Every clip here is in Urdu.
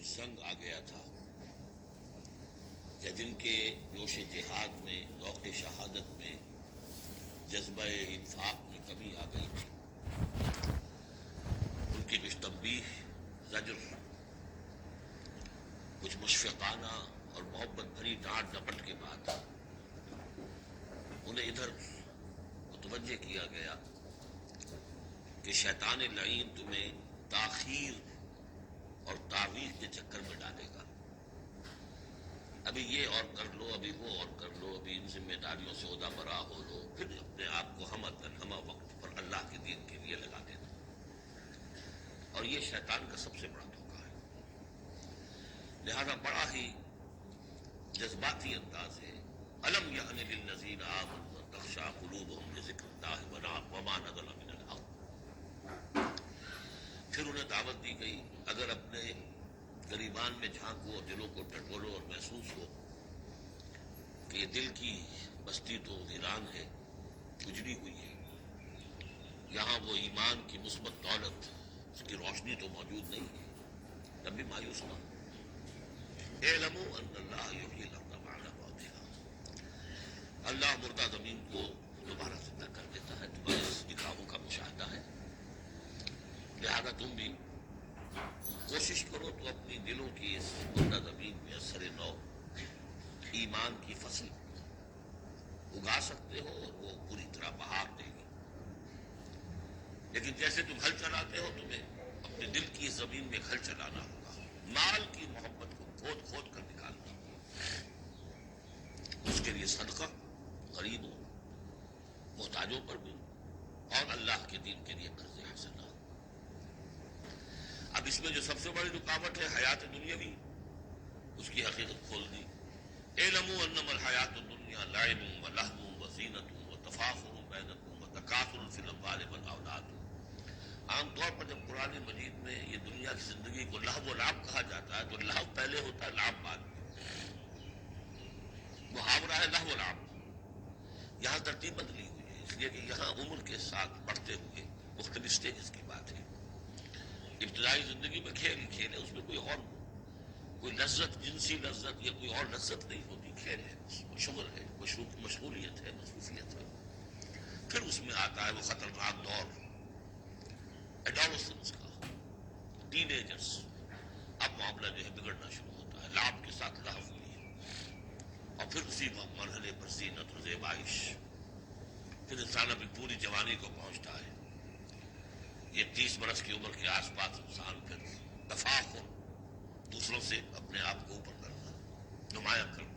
زنگ آ گیا تھا یا جن کے جوش جہاد میں، ذوق شہادت میں، جذبہ انفاق میں کمی آ گئی تھی، ان کی کچھ تنبیہ، زجر، کچھ مشفقانہ اور محبت بھری ڈانٹ ڈپٹ کے بعد انہیں ادھر متوجہ کیا گیا کہ شیطان لعین تمہیں تاخیر اور تعویض کے چکر میں ڈالے گا۔ ابھی یہ اور کر لو، ابھی وہ اور کر لو، ابھی ان ذمہ داریوں سے عہدہ برا ہو لو، پھر اپنے آپ کو ہمہ وقت پر اللہ کے دین کے لیے لگا دینا۔ اور یہ شیطان کا سب سے بڑا دھوکہ ہے۔ لہذا بڑا ہی جذباتی انداز ہے، الم یعن للذین آمنوا ان تخشع قلوبهم لذکر اللہ وما نزل من الحق۔ پھر انہیں دعوت دی گئی، اگر اپنے گریبان میں جھانکو اور دلوں کو ٹٹولو اور محسوس ہو کہ یہ دل کی بستی تو ویران ہے، اجڑی ہوئی ہے، یہاں وہ ایمان کی مثبت دولت، اس کی روشنی تو موجود نہیں ہے، تب بھی مایوس نہ ہو۔ اعلموا ان اللہ یحیی الارض بعد موتہا، اللہ مردہ زمین کو دوبارہ زندہ کر دیتا ہے، تمہارے اس نگاہوں کا مشاہدہ ہے۔ لہذا تم بھی کوشش کرو تو اپنی دلوں کی اس مردہ زمین میں اثر نو ایمان کی فصل اگا سکتے ہو، اور وہ پوری طرح بہار دے گی۔ لیکن جیسے تم ہل چلاتے ہو، تمہیں اپنے دل کی زمین میں ہل چلانا ہوگا، مال کی محبت کو کھود کھود کر نکالنا ہوگا، اس کے لیے صدقہ غریبوں، محتاجوں پر بھی، اور اللہ کے دین کے لیے قرض حسنہ۔ اب اس میں جو سب سے بڑی رکاوٹ ہے حیات دنیاوی، اس کی حقیقت کھول دی۔ اعلموا انما الحیات الدنیا لعب ولہو وزینۃ وتفاخر بینکم وتکاثر فی الاموال والاولاد۔ عام طور پر جب قرآن مجید میں یہ دنیا کی زندگی کو لہو و لعب کہا جاتا ہے تو لہو پہلے ہوتا ہے، لعب بعد میں۔ محاورہ ہے لہو و لعب، یہاں ترتیب بدلی ہوئی ہے، اس لیے کہ یہاں عمر کے ساتھ بڑھتے ہوئے مختلف سٹیجز کی بات ہے۔ ابتدائی زندگی میں کھیل ہی کھیل ہے، اس میں کوئی لذت، جنسی لذت یا کوئی اور لذت نہیں ہوتی، کھیل ہے، شغل ہے، مشغولیت ہے، مصروفیت ہے۔ پھر اس میں آتا ہے وہ خطرناک دور ایڈولسنس کا، ٹین ایجرس، اب معاملہ جو ہے بگڑنا شروع ہوتا ہے، لعب کے ساتھ لہو بھی، اور پھر اسی مرحلے پر زینت و زیبائش، پھر انسان اپنی پوری جوانی کو پہنچتا ہے، یہ 30 برس کی عمر کے آس پاس انسان پھر تفاخر، دوسروں سے اپنے آپ کو اوپر کرنا، نمایاں کرنا۔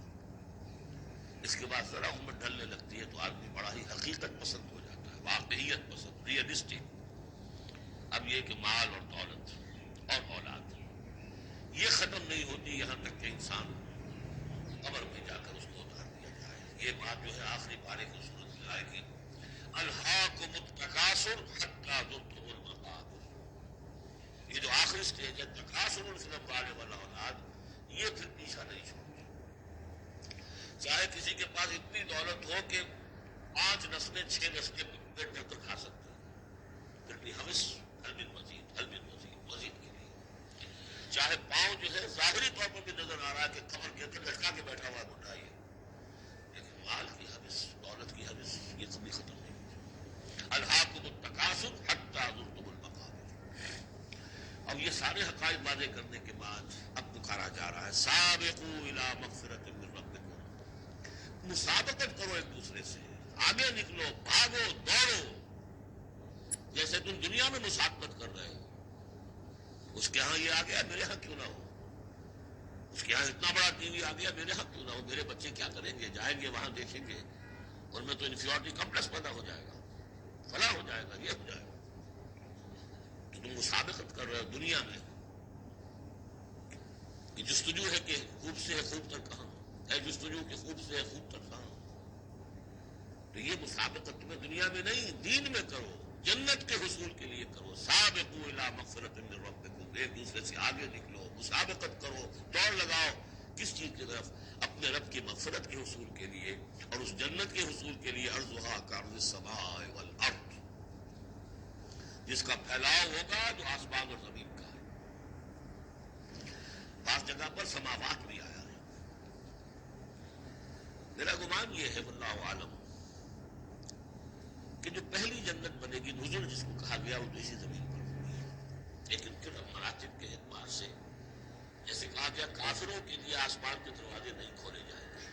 اس کے بعد ذرا عمر ڈھلنے لگتی ہے تو آدمی بڑا ہی حقیقت پسند ہو جاتا ہے، واقعیت پسند، ریئلسٹک۔ اب یہ کہ مال اور دولت اور اولاد یہ ختم نہیں ہوتی یہاں تک کہ انسان قبر میں جا کر اس کو اتار دیا جائے۔ یہ بات جو ہے آخری پارے کی صورت میں آئے گی، الہاکم التکاثر حتی زرتم المقابر۔ یہ جو آخری سٹیج ہے، تکاثر فی الاموال والاولاد، یہ پھر پیچھا نہیں چھوڑتی۔ چاہے کسی کے پاس اتنی دولت ہو کہ 5 نسلیں 6 نسلیں پیٹ بھر کر کھا سکتے ہیں، پھر بھی حوث حل من مزید، حل من مزید، مزید کے لیے۔ چاہے پاؤں جو ہے ظاہری طور پر بھی نظر آ رہا ہے کہ کمر کے اندر لٹکا کے بیٹھا ہوا موٹا ہی ہے، لیکن مال کی حوث، دولت کی حوث یہ کبھی ختم نہیں ہوتی۔ الہاکم التکاثر حتی زرتم المقابر۔ اب یہ سارے حقائق واضح کرنے کے بعد اب پکارا جا رہا ہے، سابقوا الی مغفرۃ من ربکم، مسابقت کرو ایک دوسرے سے، آگے نکلو، بھاگو، دوڑو، جیسے تم دنیا میں مسابقت کر رہے ہو۔ اس کے ہاں یہ آ گیا، میرے ہاں کیوں نہ ہو؟ اس کے ہاں اتنا بڑا ٹی وی آ گیا، میرے ہاں کیوں نہ ہو؟ میرے بچے کیا کریں گے؟ جائیں گے وہاں دیکھیں گے، ان میں تو انفیورٹی کمپلیکس پیدا ہو جائے گا، فلاں ہو جائے گا، یہ ہو جائے گا۔ تو تم مسابقت کر رہے ہو دنیا میں، یہ جستجو ہے کہ خوب سے خوب تر کہاں ہے، جستجو کہ خوب سے خوب تر کہاں۔ تو یہ مسابقت تمہیں دنیا میں نہیں، دین میں کرو، جنت کے حصول کے لیے کرو۔ سابقوا الی مغفرۃ من ربکم، ایک دوسرے سے آگے نکلو، مسابقت کرو، دوڑ لگاؤ، کس چیز کی طرف؟ اپنے رب کی مغفرت کے حصول کے لیے، اور اس جنت کے حصول کے لیے، عرضھا کعرض السماء والارض، جس کا پھیلاؤ ہوگا جو آسمان اور زمین کا ہے۔ جگہ پر سماوات بھی آیا ہے. میرا گمان یہ ہے واللہ عالم کہ جو پہلی جنت بنے گی نزول جس کو کہا گیا وہ تو اسی زمین پر ہوگی. لیکن پھر مراتب کے اعتبار سے جیسے کہا گیا کافروں کے لیے آسمان کے دروازے نہیں کھولے جائیں گے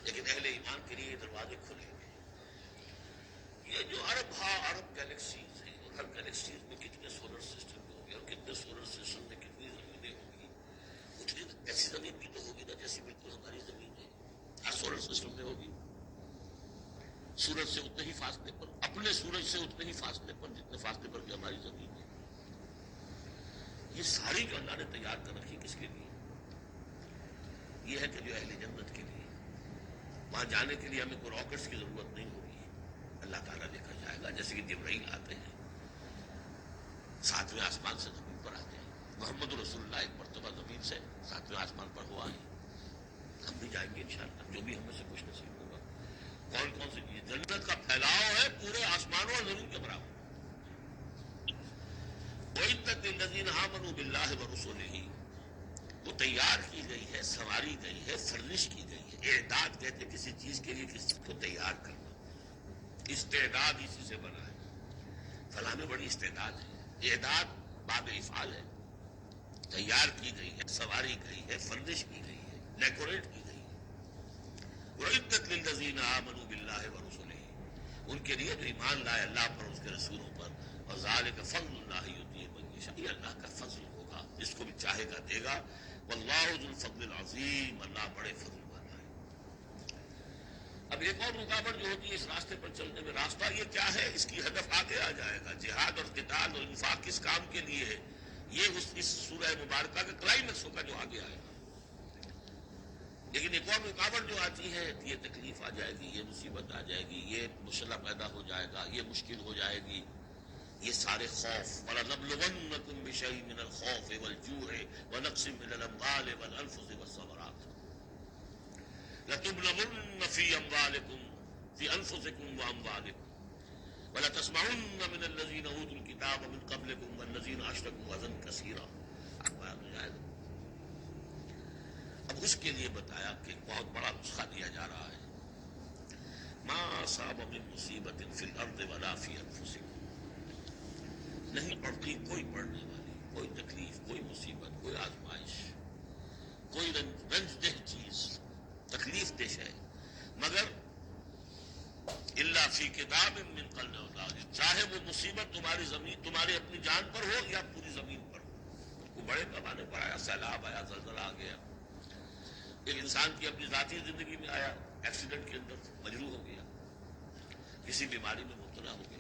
لیکن اہل ایمان کے لیے یہ دروازے کھلیں گے. یہ جو ارب گیلیکسیز ہیں اور ہر گیلیکسیز میں کتنے سولر سسٹم ہوں گے اور کتنے سولر سسٹم میں کتنی زمینیں ہوں گی, اتنی ایسی زمین بھی تو ہوگی نا جیسی بالکل ہماری زمین ہے, ہر سولر سسٹم میں ہوگی. سورج سے اتنے ہی فاصلے پر, اپنے سورج سے اتنے ہی فاصلے پر جتنے فاصلے پر بھی ہماری زمین ہے. یہ ساری جو اللہ نے تیار کر رکھی کس کے لیے؟ یہ ہے کہ جو اہل جنت کے لیے وہاں جانے کے لیے ہمیں کوئی راکٹس کی ضرورت نہیں ہوگی. اللہ تعالیٰ لے کر جائے گا جیسے کہ جبرائیل آتے ہیں, 7ویں آسمان سے زمین پر آتے ہیں. محمد رسول اللہ ایک مرتبہ زمین سے 7ویں آسمان پر ہوا ہے. ہم بھی جائیں گے انشاءاللہ, جو بھی ہم میں سے کچھ نصیب ہوگا. کون کون سی چیز؟ جنت کا پھیلاؤ ہے پورے آسمانوں اور زمین کے برابر. وَإِنَّ لِلَّذِينَ آمَنُوا بِاللَّهِ وَرُسُلِهِ وہ تیار کی گئی ہے, سنواری گئی ہے, فرنش کی گئی ہے. اعداد کہتے ہیں کسی چیز کے لیے کسی چیز کو تیار کرنا. استعداد اسی سے بنا ہے. فلاں میں بڑی استعداد ہے. اعداد باب افعال ہے. تیار کی گئی ہے, سواری گئی ہے, فرنش کی گئی ہے, ڈیکوریٹ کی گئی ہے. وَعِدَّتْ لِلَّذِينَ آمَنُوا بِاللَّهِ وَرُسُلِهِ ان کے لیے جو ایمان لائے اللہ پر, اس کے رسولوں پر. وَذَلِكَ فَضْلُ اللَّهِ يُؤْتِيهِ مَن يَشَاءُ یہ اللہ کا فضل ہوگا, جس کو بھی چاہے گا دے گا. وَاللَّهُ ذُو الْفَضْلِ الْعَظِيمِ اللہ بڑے فضل والا ہے. اب ایک اور رکاوٹ جو ہوتی ہے اس راستے پر چلنے میں, راستہ یہ کیا ہے, اس کی ہدف آگے آ جائے گا. جہاد اور قتال اور انفاق کس کام کے لیے ہے, یہ اس سورہ مبارکہ کا کلائمیکس ہوگا جو آگے آئے گا. لیکن ایک اور رکاوٹ جو آتی ہے, یہ تکلیف آ جائے گی, یہ مصیبت آ جائے گی, یہ مسئلہ پیدا ہو جائے گا, یہ مشکل ہو جائے گی. یہ سارے خوف, وَلَنَبْلُوَنَّكُم بِشَيْءٍ مِّنَ الْخَوْفِ وَالْجُوعِ وَنَقْصٍ مِّنَ الْأَمْوَالِ وَالْأَنفُسِ وَالثَّمَرَاتِ لَتُبْلَوُنَّ فِي أَمْوَالِكُمْ فِي أَنفُسِكُمْ وَأَمْوَالِكُمْ وَلَتَسْمَعُنَّ مِنَ الَّذِينَ أُوتُوا الْكِتَابَ مِن قَبْلِكُمْ وَالَّذِينَ أَشْرَكُوا أَذًى كَثِيرًا. اب بیان ہو جائے گا. اب اس کے لیے بتایا کہ ایک بہت بڑا نسخہ دیا جا رہا ہے. ما اصاب من مصیبت فی الارض ولا فی انفسکم نہیں پڑتی کوئی پڑنے والی, کوئی تکلیف, کوئی مصیبت, کوئی آزمائش, کوئی رنج دہ چیز, تکلیف دہ ہے, مگر الا فی کتاب من قبل ذلک, چاہے وہ مصیبت تمہاری زمین, تمہاری اپنی جان پر ہو یا پوری زمین پر ہو. کوئی بڑے پیمانے پر آیا, سیلاب آیا, زلزلہ آ گیا, ایک انسان کی اپنی ذاتی زندگی میں آیا, ایکسیڈنٹ کے اندر مجروح ہو گیا, کسی بیماری میں مبتلا ہو گیا.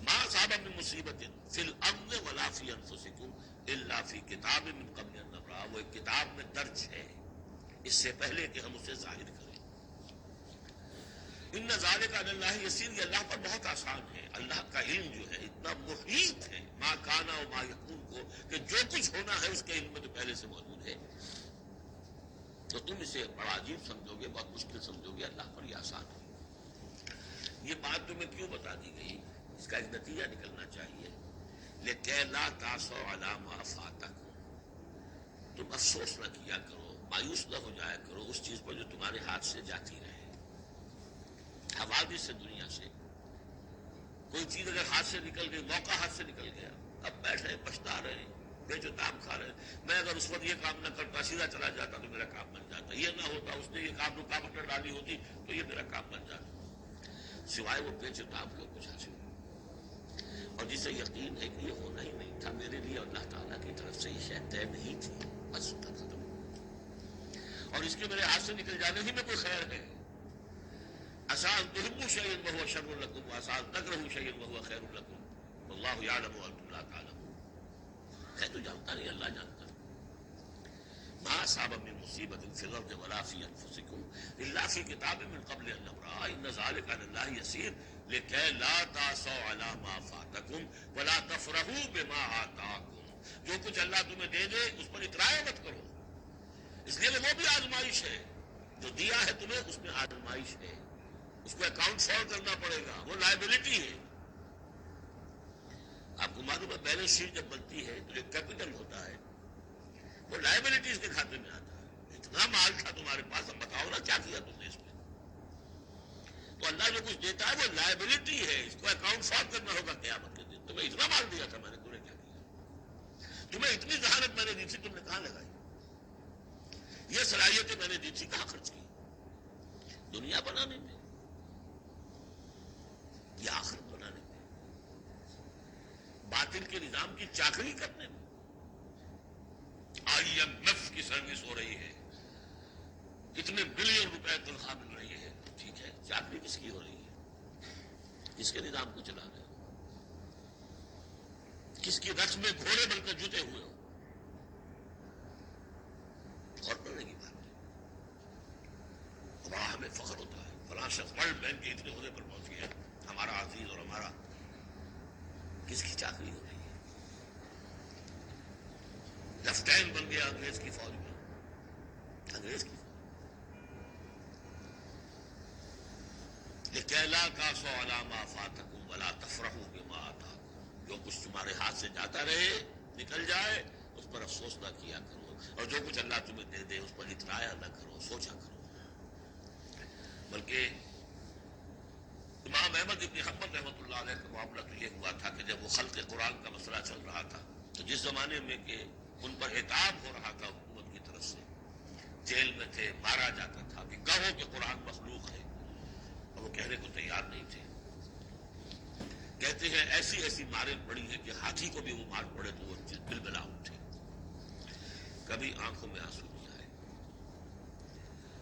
ما اصاب من مصیبت فی الارض ولا فی انفسکم الا فی کتاب من قبل ان نبرأ, وہ ایک کتاب میں درج ہے اس سے پہلے کہ ہم اسے ظاہر کریں. ان ذالک علی اللہ یسیر, یہ اللہ پر بہت آسان ہے. اللہ کا علم جو ہے اتنا محیط ہے ما کانا و ما یکون کو, کہ جو کچھ ہونا ہے اس کے علم میں تو پہلے سے موجود ہے. تو تم اسے بڑا عجیب سمجھو گے, بہت مشکل سمجھو گے, اللہ پر یہ آسان ہے. یہ بات تمہیں کیوں بتا دی گئی, اس کا ایک نتیجہ نکلنا چاہیے. لِكَيْ لَا تَأْسَوْا عَلَىٰ مَا فَاتَكُمْ تم افسوس نہ کیا کرو, مایوس نہ ہو جایا کرو اس چیز پر جو تمہارے ہاتھ سے جاتی رہے. حوادث سے, دنیا سے کوئی چیز اگر ہاتھ سے نکل گئی, موقع ہاتھ سے نکل گیا, اب بیٹھے پچھتا رہے, بے چتاب کھا رہے. میں اگر اس وقت یہ کام نہ کرتا, سیدھا چلا جاتا تو میرا کام بن جاتا, یہ نہ ہوتا, اس نے یہ کام رکاوٹ نہ ڈالی ہوتی تو یہ میرا کام بن جاتا. سوائے وہ بے چتاب کو کچھ حاصل ہو, اور جسے یقین ہے کہ یہ ہونا ہی نہیں تھا, میرے لیے اللہ تعالیٰ کی طرف سے یہ شے طے نہیں تھی, بس ختم. اور اس کے میرے ہاتھ سے نکل جانے ہی میں کوئی خیر ہے. عسیٰ ان تحبوا شیئا وہو شر لکم وعسیٰ ان تکرہوا شیئا وہو خیر لکم واللہ یعلم وانتم لا تعلمون. ہے تو جانتا نہیں, اللہ جانتا. ما اصاب من مصیبت فی الارض ولا فی انفسکم الا فی کتاب من قبل ان نبرأ ان ذلک علی اللہ یسیر لکی لا تأسوا علی ما فاتکم ولا تفرحوا بما آتاکم. جو کچھ اللہ تمہیں دے دے اس پر اترایا مت کرو, اس لیے کہ وہ بھی آزمائش ہے. جو دیا ہے تمہیں اس میں آزمائش ہے, اس کو اکاؤنٹ فال کرنا پڑے گا, وہ لائبلٹی ہے. آپ کو معلوم ہے بیلنس شیٹ جب بنتی ہے تو ایک کیپٹل ہوتا ہے لائبلٹی اس کے کھاتے میں آتا ہے. اتنا مال تھا تمہارے پاس، اب بتاؤ نا کیا کیا تم نے اس میں. تو اللہ جو کچھ دیتا ہے وہ لائبلٹی ہے، اس کو اکاؤنٹ فار کرنا ہوگا قیامت کے دن. تمہیں اتنا مال دیا تھا میں نے، تم نے کیا کیا؟ تمہیں اتنی ذہانت میں نے دی تھی، تم نے کہاں لگائی؟ یہ صلاحیتیں میں نے دی تھی، کہاں خرچ کی؟ دنیا بنانے میں یا آخرت بنانے میں؟ باطل کے نظام کی چاکری کرنے میں؟ IMF کی سروس ہو رہی ہے، اتنے بلین روپے تنخواہ مل رہی ہے، ٹھیک ہے، چاکری کس کی ہو رہی ہے؟ کس کے نظام کو چلا رہے ہو؟ کس کی رقص میں گھوڑے بن کر جتے ہوئے ہو؟ غور کرنے کی بات ہے. وہاں ہمیں فخر ہوتا ہے فلاں شخص ورلڈ بینک کے اتنے عہدے پر پہنچ گیا، ہمارا عزیز اور ہمارا. کس کی چاکری ہو رہی ہے؟ لیفٹیننٹ بن گیا انگریز کی فوج میں، انگریز کی فوج. لِكَيْلَا تَأْسَوْا عَلَىٰ مَا فَاتَكُمْ وَلَا تَفْرَحُوا بِمَا آتَاكُمْ. جو کچھ تمہارے ہاتھ سے جاتا رہے، نکل جائے، اس پر افسوس نہ کیا کرو، اور جو کچھ اللہ تمہیں دے دے اس پر اترایا نہ کرو، سوچا کرو. بلکہ امام احمد ابن حنبل رحمۃ اللہ علیہ کا معاملہ تو یہ ہوا تھا کہ جب وہ خلق قرآن کا مسئلہ چل رہا تھا، تو جس زمانے میں کہ ان پر عتاب ہو رہا تھا حکومت کی طرف سے، جیل میں تھے، مارا جاتا تھا کہ کہو کہ قرآن مخلوق ہے، اور وہ کہنے کو تیار نہیں تھے. کہتے ہیں ایسی ایسی ماریں پڑی ہیں کہ ہاتھی کو بھی وہ مار پڑے تو وہ بلبلا اٹھے، کبھی آنکھوں میں آنسو نہیں آئے.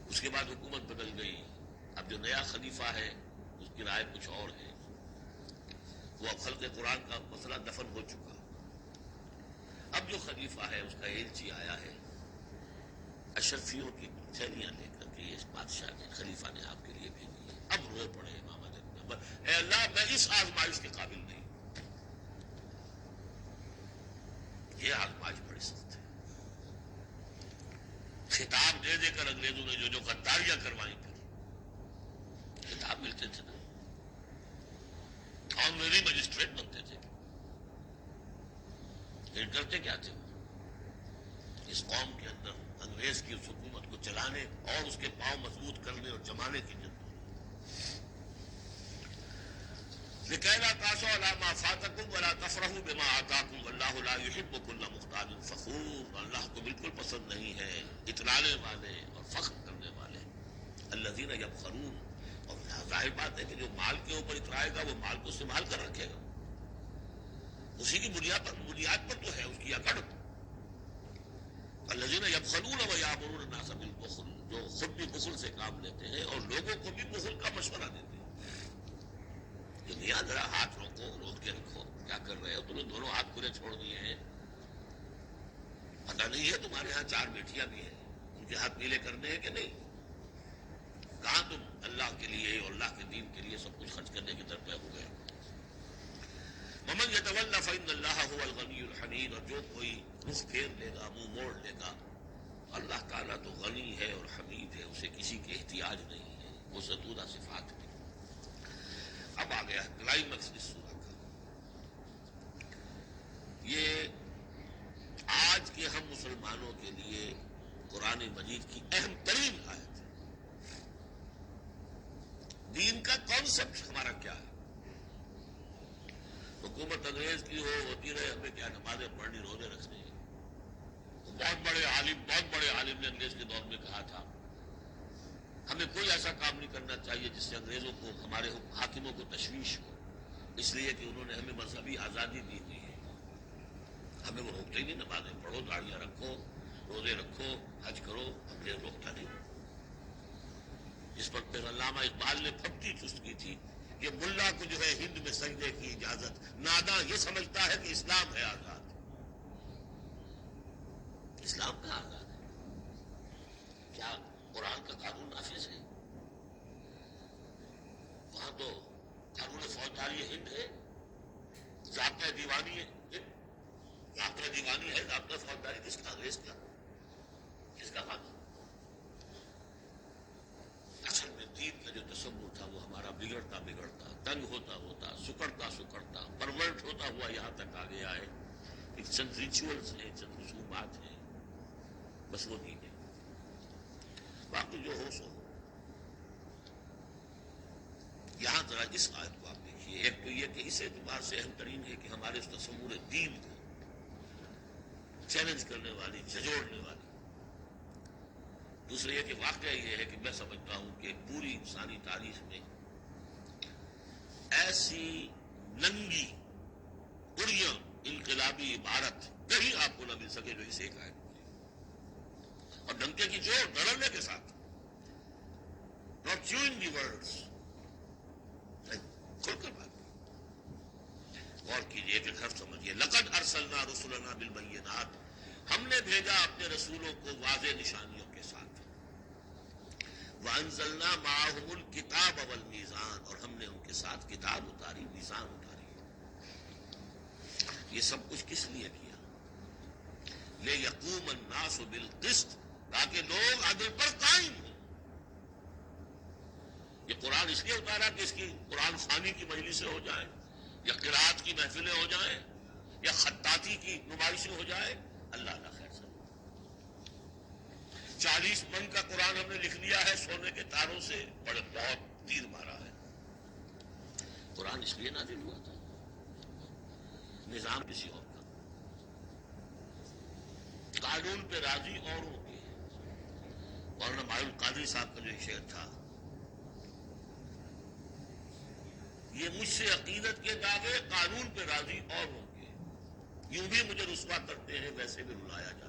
اس کے بعد حکومت بدل گئی. اب جو نیا خلیفہ ہے اس کی رائے کچھ اور ہے. وہ اب خلق قرآن کا مسئلہ دفن ہو چکا. اب جو خلیفہ ہے اس کا ایلچی آیا ہے اشرفیوں کی تھیلیاں لے کر کے، اس بادشاہ نے، خلیفہ نے آپ کے لیے بھیجی ہے. اب رو پڑے امام احمد، اے اللہ میں اس آزمائش کے قابل نہیں. یہ آزمائش بڑی سخت ہے. خطاب دے دے کر انگریزوں نے جو جو غداریاں کروائی تھیں، خطاب ملتے تھے نا، آنریری مجسٹریٹ بنتے تھے. پھر کرتے کیا تھے؟ اس قوم کے اندر انگریز کی اس حکومت کو چلانے اور اس کے پاؤں مضبوط کرنے اور جمانے کی جد. لِكَيْلَا تَأْسَوْا عَلَىٰ مَا فَاتَكُمْ وَلَا تَفْرَحُوا بِمَا آتَاكُمْ وَاللَّهُ لَا يُحِبُّ كُلَّ مُخْتَالٍ فَخُورٍ. اللہ کو بالکل پسند نہیں ہے اترانے والے اور فخر کرنے والے. الَّذِينَ يَبْخَلُونَ. اور ظاہر بات ہے کہ جو مال کے اوپر اترائے گا وہ مال کو سنبھال کر رکھے گا، اسی کی بنیاد پر تو ہے اس کی اکڑ. الَّذِينَ يَبْخَلُونَ وَيَأْمُرُونَ النَّاسَ بِالْبُخْلِ. جو خود بھی بخل سے کام لیتے ہیں اور لوگوں کو بھی بخل کا مشورہ دیتے ہیں. کہ میاں ذرا ہاتھ روک کے رکھو، کیا کر رہے ہو؟ تم نے دونوں ہاتھ کھلے چھوڑ دیے ہیں. پتہ نہیں ہے تمہارے ہاں 4 بیٹیاں بھی ہیں، ان کے ہاتھ پیلے کرنے ہیں کہ نہیں؟ کہاں تم اللہ کے لیے اور اللہ کے دین کے لیے سب کچھ خرچ کرنے کی طرف ہو گئے؟ وَمَنْ يَتَوَلَّ فَإِنَّ اللَّهَ هُوَ الْغَنِيُّ الْحَمِيدُ. اور جو کوئی رخ پھیر لے گا، منہ موڑ لے گا، اللہ تعالیٰ تو غنی ہے اور حمید ہے، اسے کسی کے احتیاج نہیں ہے، وہ ستودہ صفات ہے. اب آ گیا کلائمیکس اس سورہ کا. یہ آج کے ہم مسلمانوں کے لیے قرآن مجید کی اہم ترین آیت ہے. دین کا کانسیپٹ ہمارا کیا ہے؟ حکومت انگریز کی ہوتی رہے، ہمیں کیا نمازیں پڑھنی، روزے رکھنے. بہت بڑے عالم نے انگریز کے دور میں کہا تھا ہمیں کوئی ایسا کام نہیں کرنا چاہیے جس سے انگریزوں کو، ہمارے حاکموں کو تشویش ہو، اس لیے کہ انہوں نے ہمیں مذہبی آزادی دی ہوئی ہے. ہمیں وہ روکتے ہی نہیں، نمازیں پڑھو، داڑیاں رکھو، روزے رکھو، حج کرو، ہمیں روکتا نہیں. اس پر پھر علامہ اقبال نے پھپتی چست کی تھی کہ ملا کو جو ہے ہند میں سجدے کی اجازت، ناداں یہ سمجھتا ہے کہ اسلام ہے آزاد. اسلام کا آزاد ہے؟ کیا قرآن کا قانون نافذ ہے؟ وہاں تو قانون فوجداری ہند ہے، ضابطہ دیوانی ہے ہند. ضابطہ دیوانی ہے، ضابطہ فوجداری کس کا؟ انگریز کا. کس کا قانون؟ اصل میں دین کا جو تصور تھا وہ ہمارا بگڑتا تنگ ہوتا سکڑتا پرورٹ ہوتا ہوا یہاں تک آ گیا ہے. ایک چند ریچولز ہیں، چند رسومات ہیں، بس وہ دین ہے، باقی جو ہو سو۔ یہاں ذرا اس آیت کو آپ دیکھیے، ایک تو یہ کہ اس اعتبار سے اہم ترین ہے کہ ہمارے اس تصور دین کو چیلنج کرنے والی، جھنجھوڑنے والی۔ دوسرے یہ کہ واقعہ یہ ہے کہ میں سمجھتا ہوں کہ پوری انسانی تاریخ میں ایسی ننگی اڑیاں انقلابی عبارت کہیں آپ کو نہ مل سکے جو اس ایک آیت میں ہے۔ اور ڈنکے کی جوڑ دھڑلنے کے ساتھ، ناٹ چیوئنگ دی ورڈز، کھل کر بات غور کیجئے کہ حرف سمجھیے۔ لقد ارسلنا رسلنا بالبینات، ہم نے بھیجا اپنے رسولوں کو واضح نشانیوں کے ساتھ۔ وانزلنا معهم الکتاب والمیزان، اور ہم نے ان کے ساتھ کتاب اتاری، میزان اتاری۔ یہ سب کچھ کس لیے کیا؟ لیقوم الناس بالقسط، تاکہ لوگ عدل پر قائم ہوں۔ یہ قرآن اس لیے اتارا کہ اس کی قرآن خوانی کی مجلسیں ہو جائیں، یا قرات کی محفلیں ہو جائیں، یا خطاطی کی نمائشیں ہو جائے؟ اللہ نہ خیر سب۔ 40 من کا قرآن ہم نے لکھ لیا ہے سونے کے تاروں سے، بڑے بہت تیر مارا ہے۔ قرآن اس لیے نازل ہوا تھا، نظام کسی اور کا، قانون پہ راضی اوروں کے۔ مولانا مائی القادری صاحب کا جو ایک شعر تھا، یہ مجھ سے عقیدت کے دعوے قانون پہ راضی اوروں کے، یوں بھی مجھے رسوا کرتے ہیں ویسے بھی رلایا جاتا۔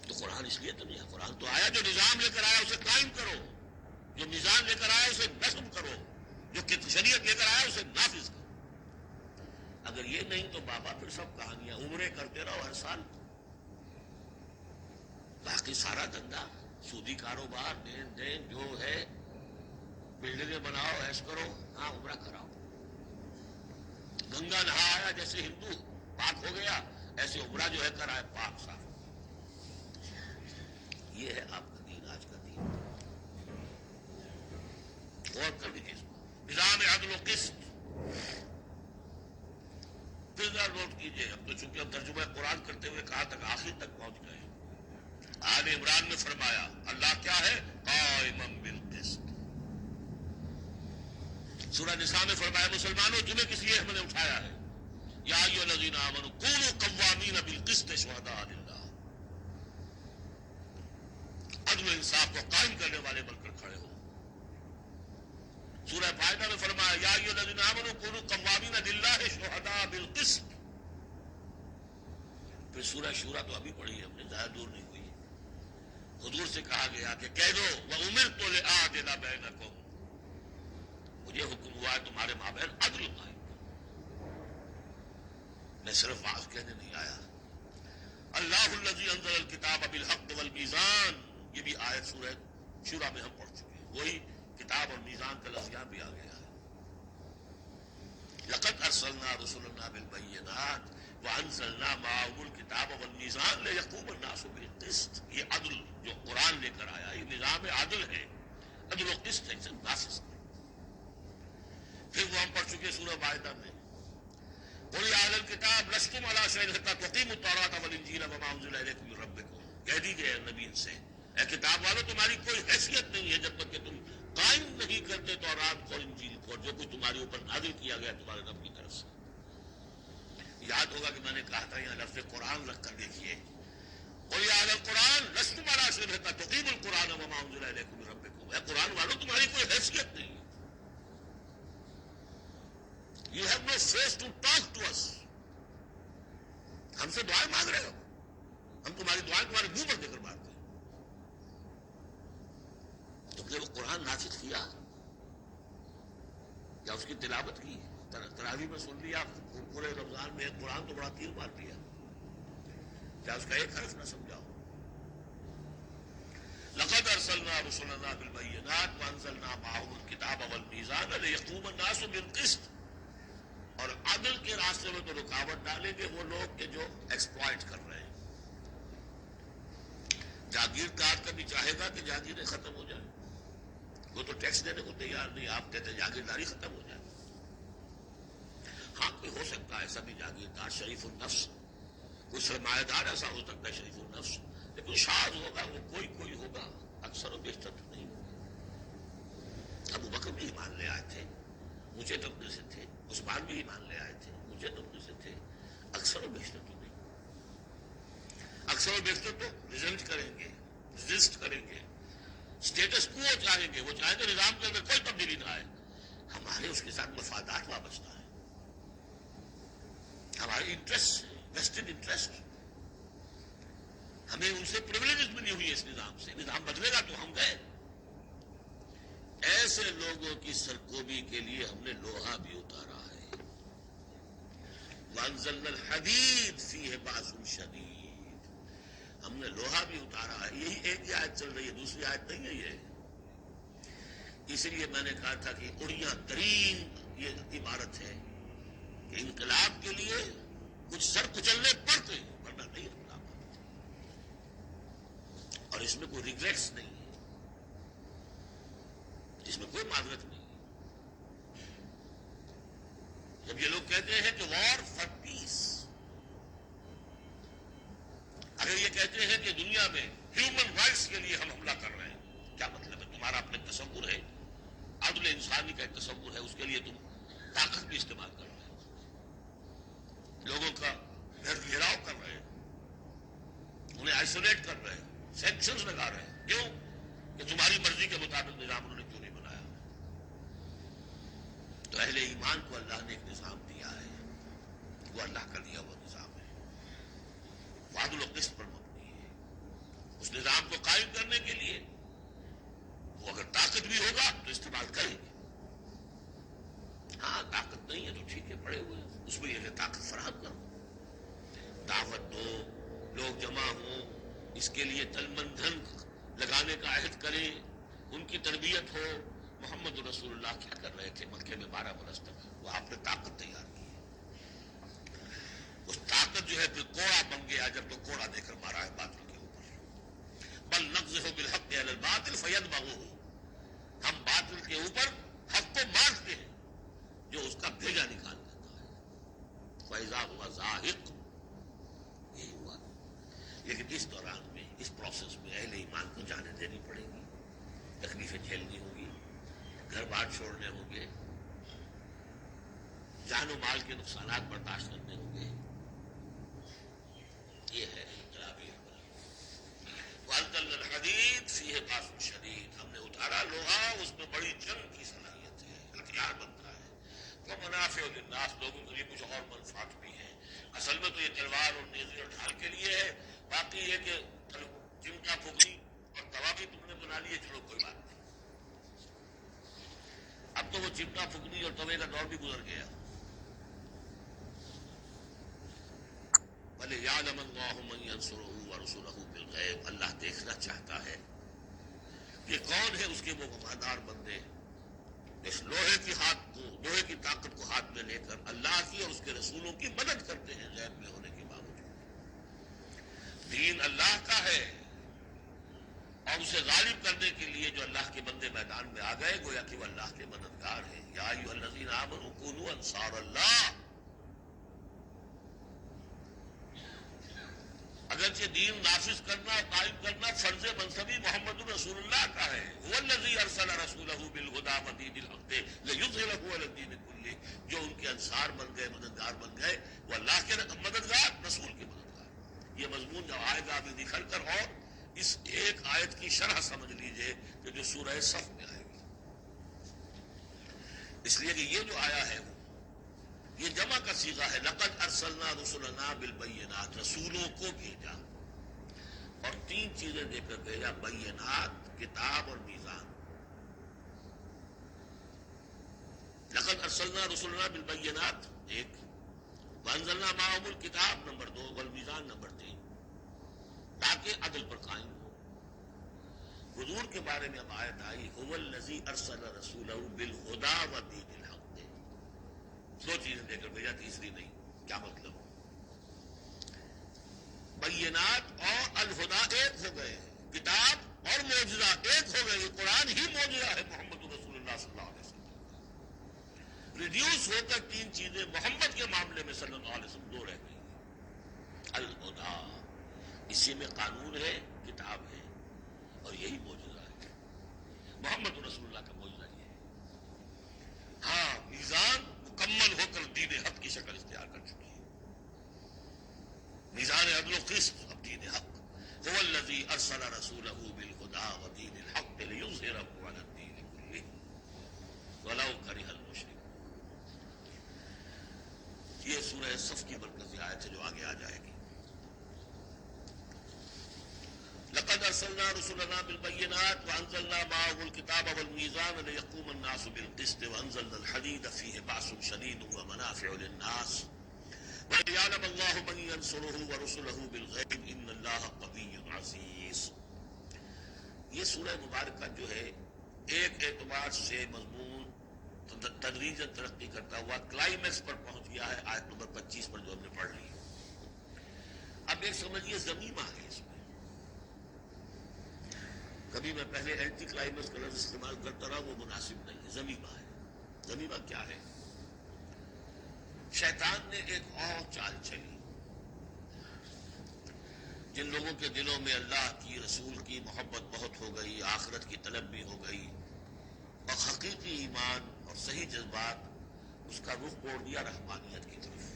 تو قرآن اس لیے تو نہیں ہے، قرآن تو آیا جو نظام لے کر آیا اسے قائم کرو، جو نظام لے کر آیا اسے نصب کرو، جو شریعت لے کر آیا اسے نافذ کرو۔ اگر یہ نہیں تو بابا پھر سب کہانیاں عمرے کرتے رہو ہر سال، باقی سارا دھندا سودی کاروبار، دین دین جو ہے، بلڈنگیں بناؤ، ایش کرو، ہاں عمرہ کراؤ۔ گنگا نہا آیا جیسے ہندو پاک ہو گیا، ایسے عمرہ جو ہے کرائے پاک صاف۔ یہ ہے آپ کا دین، آج کا دین۔ غور کر لیجیے اس کو، نظام عدل و قسط۔ پھر ذرا نوٹ کیجیے، اب تو چونکہ اب ترجمہ قرآن کرتے ہوئے کہاں تک، آخر تک پہنچ گئے۔ آل عمران میں فرمایا اللہ کیا ہے؟ قائما بالقسط۔ سورہ نساء میں فرمایا مسلمانوں تمہیں کس لیے ہم نے اٹھایا ہے؟ یا ایھا الذین آمنوا کونوا قوامین بالقسط شہداء للہ، عدل و انصاف کو قائم کرنے والے بن کر کھڑے ہو۔ سورہ فائدہ میں فرمایا یا ایھا الذین آمنوا کونوا قوامین للہ شہداء بالقسط۔ پھر سورہ شورى تو ابھی پڑھی ہے ہم نے، زیادہ دور نہیں ہوئی۔ حضور سے کہا گیا کہ کہہ دو وَأُمِرْتُ لِأَعْدِلَ بَيْنَكُمْ، مجھے حکم ہوا ہے تمہارے مابین عدل قائم کرو، میں صرف واعظ کہنے نہیں آیا۔ اللہ الذی انزل الکتاب بالحق والمیزان، یہ بھی آیت سورہ شورى میں ہم پڑھ چکے ہیں، وہی کتاب اور میزان کا لفظ یہاں بھی آ گیا ہے۔ لقد ارسلنا رسلنا بالبینات وانزلنا معهم الکتاب والمیزان لیقوم الناس بالقسط۔ یہ عدل جو قرآن لے کر آیا، یہ نظام عدل ہے، عدل و قسط ہے، اسے نافذ کرو۔ پھر وہ ہم پڑھ چکے سورہ مائدہ میں، قل یا اہل الکتاب لستم علی شیء حتی تقیموا التوراۃ والانجیل وما انزل الیکم من ربکم، کہہ دیجیے نبی ان سے، اے کتاب والو تمہاری کوئی حیثیت نہیں ہے جب تک کہ تم قائم نہیں کرتے تورات کو اور انجیل کو، جو کچھ تمہارے اوپر نازل کیا گیا تمہارے رب کی طرف سے۔ یاد ہوگا کہ میں نے کہا تھا یہاں لفظ قرآن رکھ کر دیکھیے، قل یا اہل القرآن لستم علی شیء حتی تقیموا القرآن وما انزل الیکم من ربکم، اے قرآن والو تمہاری کوئی حیثیت نہیں ہے، You have no face to talk to us، ہم سے دعائیں مانگ رہے ہو، ہم تمہاری دعائیں تمہارے منہ پر دے کر مارتے ہیں۔ تو پھر وہ قرآن نافذ کیا یا اس کی تلاوت کی؟ تراویح میں سن لیا، پورے رمضان میں قرآن تو بڑا تیر مار دیا، کیا اس کا ایک حرف نہ سمجھاؤ؟ لقد ارسلنا رسلنا بالبینات وانزلنا معهم الکتاب والمیزان لیقوم الناس بالقسط۔ اور عدل کے راستے میں تو رکاوٹ ڈالیں گے وہ لوگ کہ جو ایکسپلائٹ کر رہے ہیں۔ جاگیردار کبھی چاہے گا کہ جاگیریں ختم ہو جائیں، وہ تو ٹیکس دینے کو تیار نہیں، آپ کہتے ہیں جاگیرداری ختم ہو جائے۔ ہاں کوئی ہو سکتا ہے ایسا بھی جاگیردار شریف النفس کوئی سرمایہ دار ایسا ہو سکتا ہے شریف النفس، لیکن شاذ ہوگا، وہ کوئی ہوگا، اکثر و بیشتر تو نہیں ہوگا۔ ابو بکر بھی ایمان لے آئے تھے، اونچے طبقے سے تھے، عثمان بھی ایمان لے آئے تھے، اونچے طبقے سے تھے، اکثر و بیشتر تو نہیں۔ اکثر و بیشتر تو ریزسٹ کریں گے، اسٹیٹس کو چاہیں گے، وہ چاہیں گے نظام کے اندر کوئی تبدیلی نہ آئے۔ ہمارے اس کے ساتھ مفادات وابستہ ہیں، ہماری انٹرسٹ، ویسٹڈ انٹرسٹ، ہمیں ان سے پریولیجز ملی ہوئی ہے اس نظام سے۔ نظام بدلے گا تو ہم گئے۔ ایسے لوگوں کی سرکوبی کے لیے ہم نے لوہا بھی اتارا ہے۔ وَأَنزَلْنَا الْحَدِيدَ فِيهِ بَأْسٌ شَدِيدٌ، ہم نے لوہا بھی اتارا ہے۔ یہی ایک ہی آیت چل رہی ہے، دوسری آیت نہیں ہے یہ۔ اسی لیے میں نے کہا تھا کہ اڑیاں ترین یہ عبارت ہے کہ انقلاب کے لیے کچھ سر کچلنے پڑتے ہیں، ورنہ نہیں انقلاب ہوتا۔ اور اس میں کوئی ریگریٹس نہیں ہے، اس میں کوئی معذرت نہیں ہے۔ جب یہ لوگ کہتے ہیں کہ وار فار پیس، اگر یہ کہتے ہیں کہ دنیا میں ہیومن رائٹس کے لیے ہم حملہ کر رہے ہیں، کیا مطلب ہے؟ تمہارا اپنا تصور ہے، عدل انسانی کا ایک تصور ہے، اس کے لیے تم طاقت بھی استعمال کر رہے ہیں، لوگوں کا گھیراؤ کر رہے ہیں، انہیں آئسولیٹ کر رہے ہیں، سینکشنز لگا رہے ہیں۔ کیوں؟ کہ تمہاری مرضی کے مطابق نظام انہوں نے کیوں نہیں بنایا؟ تو اہل ایمان کو اللہ نے ایک نظام دیا ہے، وہ اللہ کا دیا ہوا نظام ہے، وعدل و قسط پر مبنی ہے۔ اس نظام کو قائم کرنے کے لیے وہ اگر طاقت بھی ہوگا تو استعمال کریں گے۔ ہاں طاقت نہیں ہے تو ٹھیک ہے، پڑے ہوئے اس میں یہ طاقت فراہم کرو، دعوت دو، لوگ جمع ہوں، اس کے لیے تن من دھن لگانے کا عہد کریں، ان کی تربیت ہو۔ محمد رسول اللہ کیا کر رہے تھے مکے میں 12 برس تک؟ وہ آپ نے طاقت تیار کی ہے، اس طاقت جو ہے پھر کوڑا بن گیا جب تو کوڑا دے کر مارا ہے باطل کے اوپر۔ بل نقذف بالحق علی الباطل فیدمغہ، ہم باطل کے اوپر حق کو مارتے ہیں جو اس کا بھیجا نکال دیتا ہے۔ فَإِذَا هُوَ زَاهِقٌ، یہی ہوا۔ لیکن اس دوران میں، اس پروسیس میں اہل ایمان کو جانیں دینی پڑے گی، تکلیفیں جھیلنی ہوگی، گھر بار چھوڑنے ہوں گے، جان و مال کے نقصانات برداشت کرنے ہوں گے۔ یہ ہے انقلابی عمل۔ وَأَنزَلْنَا الْحَدِيدَ فِيهِ بَأْسٌ شَدِيدٌ، ہم نے اتارا لوہا، اس میں بڑی جنگ کی صلاحیت ہے، ہتھیار بنتا ہے۔ وَمَنَافِعُ لِلنَّاسِ، لوگوں کے لیے کچھ اور منفعت بھی ہے۔ اصل میں تو یہ تلوار اور نیزے اور ڈھال کے لیے ہے، باقی یہ کہ چمٹا پھکری اور توا بھی تم نے بنا لیے، چلو کوئی بات نہیں۔ اب تو وہ چمٹا پھکری اور توے کا دور بھی گزر گیا۔ وَلِيَعْلَمَ اللَّهُ مَن يَنصُرُهُ وَرُسُلَهُ بِالْغَيْبِ، اللہ دیکھنا چاہتا ہے کہ کون ہے اس کے وہ وفادار بندے، اس لوہے کی طاقت کو ہاتھ میں لے کر اللہ کی اور اس کے رسولوں کی مدد کرتے ہیں غیب میں ہونے کے باوجود۔ دین اللہ کا ہے، اور اسے غالب کرنے کے لیے جو اللہ کے بندے میدان میں آ گئے، گویا کہ وہ اللہ کے مددگار ہیں۔ یا ایھا الذین آمنوا کونوا انصار اللہ، اگرچہ دین نافذ کرنا، قائم کرنا فرض منصبی محمد رسول اللہ کا ہے۔ هو الذی ارسل رسولہ بالہدی ودین الحق لیظہرہ علی الدین کلہ، جو ان کے انصار بن گئے، مددگار بن گئے، وہ اللہ کے مددگار، رسول کے مددگار۔ یہ مضمون جب آئے گا ابھی نکھل کر، اور اس ایک آیت کی شرح سمجھ لیجئے کہ جو سورہ صف میں آئے گی، اس لیے کہ یہ جو آیا ہے یہ جمع کا صیغہ ہے۔ لقد ارسلنا رسلنا بالبینات، رسولوں کو بھیجا، اور 3 چیزیں دے کر بھیجا، بینات، کتاب اور میزان۔ لقد ارسلنا رسلنا بالبینات 1، وانزلنا معهم الکتاب نمبر 2، والمیزان نمبر 3، تاکہ عدل پر قائم ہو۔ حضور کے بارے میں اب آیت آئی، هو الذی ارسل رسولہ بالہدی ودین الحق، 2 چیزیں دے کر بھیجا، تیسری نہیں۔ کیا مطلب؟ بینات اور الہدی ایک ہو گئے، کتاب اور معجزہ ایک ہو گئے۔ یہ قرآن ہی معجزہ ہے محمد رسول اللہ صلی اللہ علیہ وسلم۔ ریڈیوس ہو کر 3 چیزیں محمد کے معاملے میں صلی اللہ علیہ وسلم 2 رہ گئی، الہدی اسی میں قانون ہے، کتاب ہے، اور یہی معجزہ ہے۔ محمد رسول اللہ کا معجزہ یہ ہے۔ ہاں، میزان مکمل ہو کر دین حق کی شکل اختیار کر چکی ہے۔ میزان عدل و قسط اب دین حق۔ هو الذی ارسل رسولہ بالہدی ودین الحق لیظہرہ علی الدین کلہ ولو کرہ المشرکون۔ یہ سورہ صف کی مرکزی آیت ہے جو آگے آ جائے گی۔ لقد ارسلنا رسلنا بالبينات وانزلنا معهم الكتاب والميزان ليقوم الناس بالقسط وانزلنا الحديد فيه بأس شديد ومنافع للناس وليعلم الله من ينصره ورسله بالغيب ان الله قوي عزيز۔ یہ سورہ مبارکہ جو ہے ایک اعتبار سے مضمون تدریجاً ترقی کرتا ہوا کلائمیکس پر پہنچ گیا ہے آیت نمبر 25 پر جو ہم نے پڑھ لی۔ اب ایک سمجھیے ضمیمہ ہے اس میں۔ کبھی میں پہلے اینٹی کلائمیکس کا لفظ استعمال کرتا رہا، وہ مناسب نہیں ہے، ضمیمہ ہے۔ ضمیمہ کیا ہے؟ شیطان نے ایک اور چال چلی۔ جن لوگوں کے دلوں میں اللہ کی، رسول کی محبت بہت ہو گئی، آخرت کی طلب بھی ہو گئی، اور حقیقی ایمان اور صحیح جذبات، اس کا رخ موڑ دیا رحمانیت کی طرف۔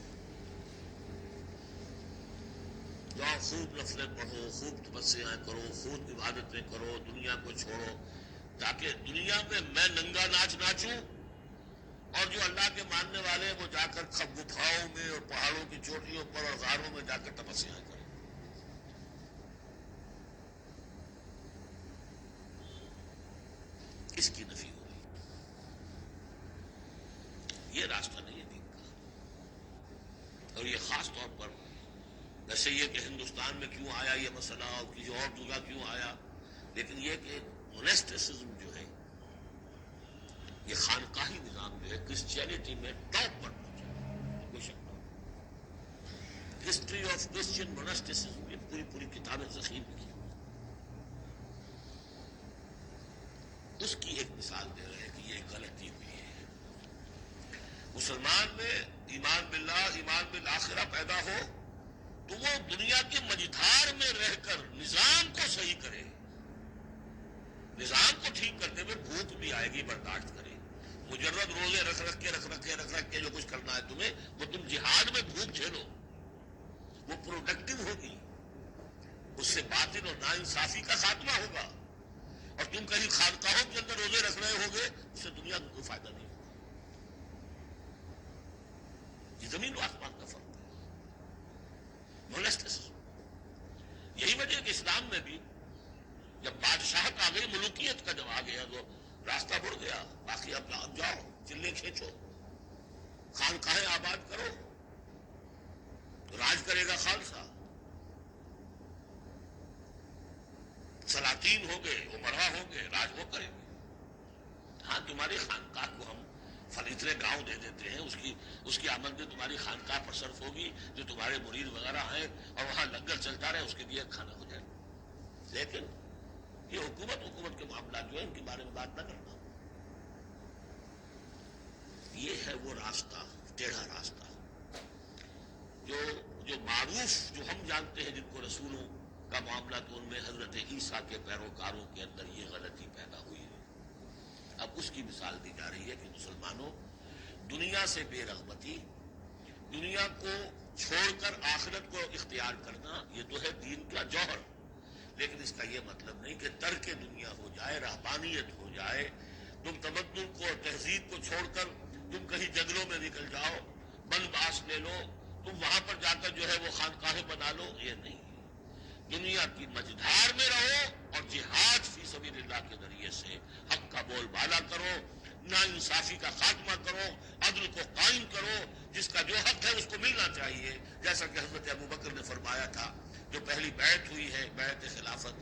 جاؤ خوب نفلیں پڑھو، خوب تپسیاں کرو، خوب عبادتیں کرو، دنیا کو چھوڑو، تاکہ دنیا میں میں ننگا ناچ ناچوں اور جو اللہ کے ماننے والے ہیں وہ جا کر گپھاؤں میں اور پہاڑوں کی چوٹیوں پر اور غاروں میں جا کر تپسیاں کریں۔ اس کی نفی ہوئی۔ یہ راستہ نہیں ہے دین کا۔ اور یہ خاص طور پر جیسے یہ کہ ہندوستان میں کیوں آیا یہ مسئلہ اور کسی اور جگہ کیوں آیا، لیکن یہ کہ مونسٹسزم جو ہے، یہ خانقاہی نظام جو ہے کرسچینٹی میں ٹاپ پر پہنچا، کوئی شک نہیں۔ ہسٹری آف کرسچین مونسٹسزم یہ پوری کتابیں ذخیر کی، اس کی ایک مثال دے رہے ہیں کہ یہ ایک غلطی ہوئی ہے۔ مسلمان میں ایمان باللہ، ایمان بالآخرہ پیدا ہو تو وہ دنیا کے مجدھار میں رہ کر نظام کو صحیح کرے، نظام کو ٹھیک کرتے ہوئے بھوک بھی آئے گی برداشت کرے۔ مجرد روزے رکھ کے جو کچھ کرنا ہے تمہیں، وہ تم جہاد میں بھوک جھیلو، وہ پروڈکٹیو ہوگی، اس سے باطل اور ناانصافی کا خاتمہ ہوگا۔ اور تم کہیں خانقاہوں کے اندر روزے رکھ رہے ہوگے، اس سے دنیا کو کوئی فائدہ نہیں ہوگا۔ یہ زمین و آسمان کا فرق ہے۔ یہی وجہ ہے کہ اسلام میں بھی جب بادشاہت آ گئی، ملوکیت کا جب آ گیا تو راستہ مڑ گیا، باقی اب جاؤ چلے کھینچو، خانقاہیں آباد کرو، راج کرے گا خالصہ، سلاطین ہو گئے، عمرا ہو گئے، راج وہ کریں گے۔ ہاں تمہاری خانقاہ کو ہم اتنے گاؤں دے دیتے ہیں، اس کی آمدنی تمہاری خانقاہ پر صرف ہوگی، جو تمہارے مرید وغیرہ ہیں اور وہاں لنگر چلتا رہے، اس کے لیے کھانا ہو جائے۔ لیکن یہ حکومت کے معاملات جو ہیں ان کے بارے میں بات نہ کرنا۔ یہ ہے وہ راستہ، ٹیڑھا راستہ، جو معروف، جو ہم جانتے ہیں، جن کو رسولوں کا معاملہ، تو ان میں حضرت عیسیٰ کے پیروکاروں کے اندر یہ غلطی پیدا ہوئی ہے۔ اب اس کی مثال دی جا رہی ہے کہ مسلمانوں، دنیا سے بے رغبتی، دنیا کو چھوڑ کر آخرت کو اختیار کرنا، یہ تو ہے دین کا جوہر، لیکن اس کا یہ مطلب نہیں کہ ترک دنیا ہو جائے، رہبانیت ہو جائے، تم تمدن کو اور تہذیب کو چھوڑ کر تم کہیں جنگلوں میں نکل جاؤ، بن باس لے لو، تم وہاں پر جا کر جو ہے وہ خانقاہیں بنا لو، یہ نہیں۔ دنیا کی مجدھار میں رہو اور جہاد فی سبیل اللہ کے ذریعے سے حق کا بول بالا کرو، ناانصافی کا خاتمہ کرو، عدل کو قائم کرو، جس کا جو حق ہے اس کو ملنا چاہیے، جیسا کہ حضرت ابوبکر نے فرمایا تھا جو پہلی بیعت ہوئی ہے، بیعت خلافت،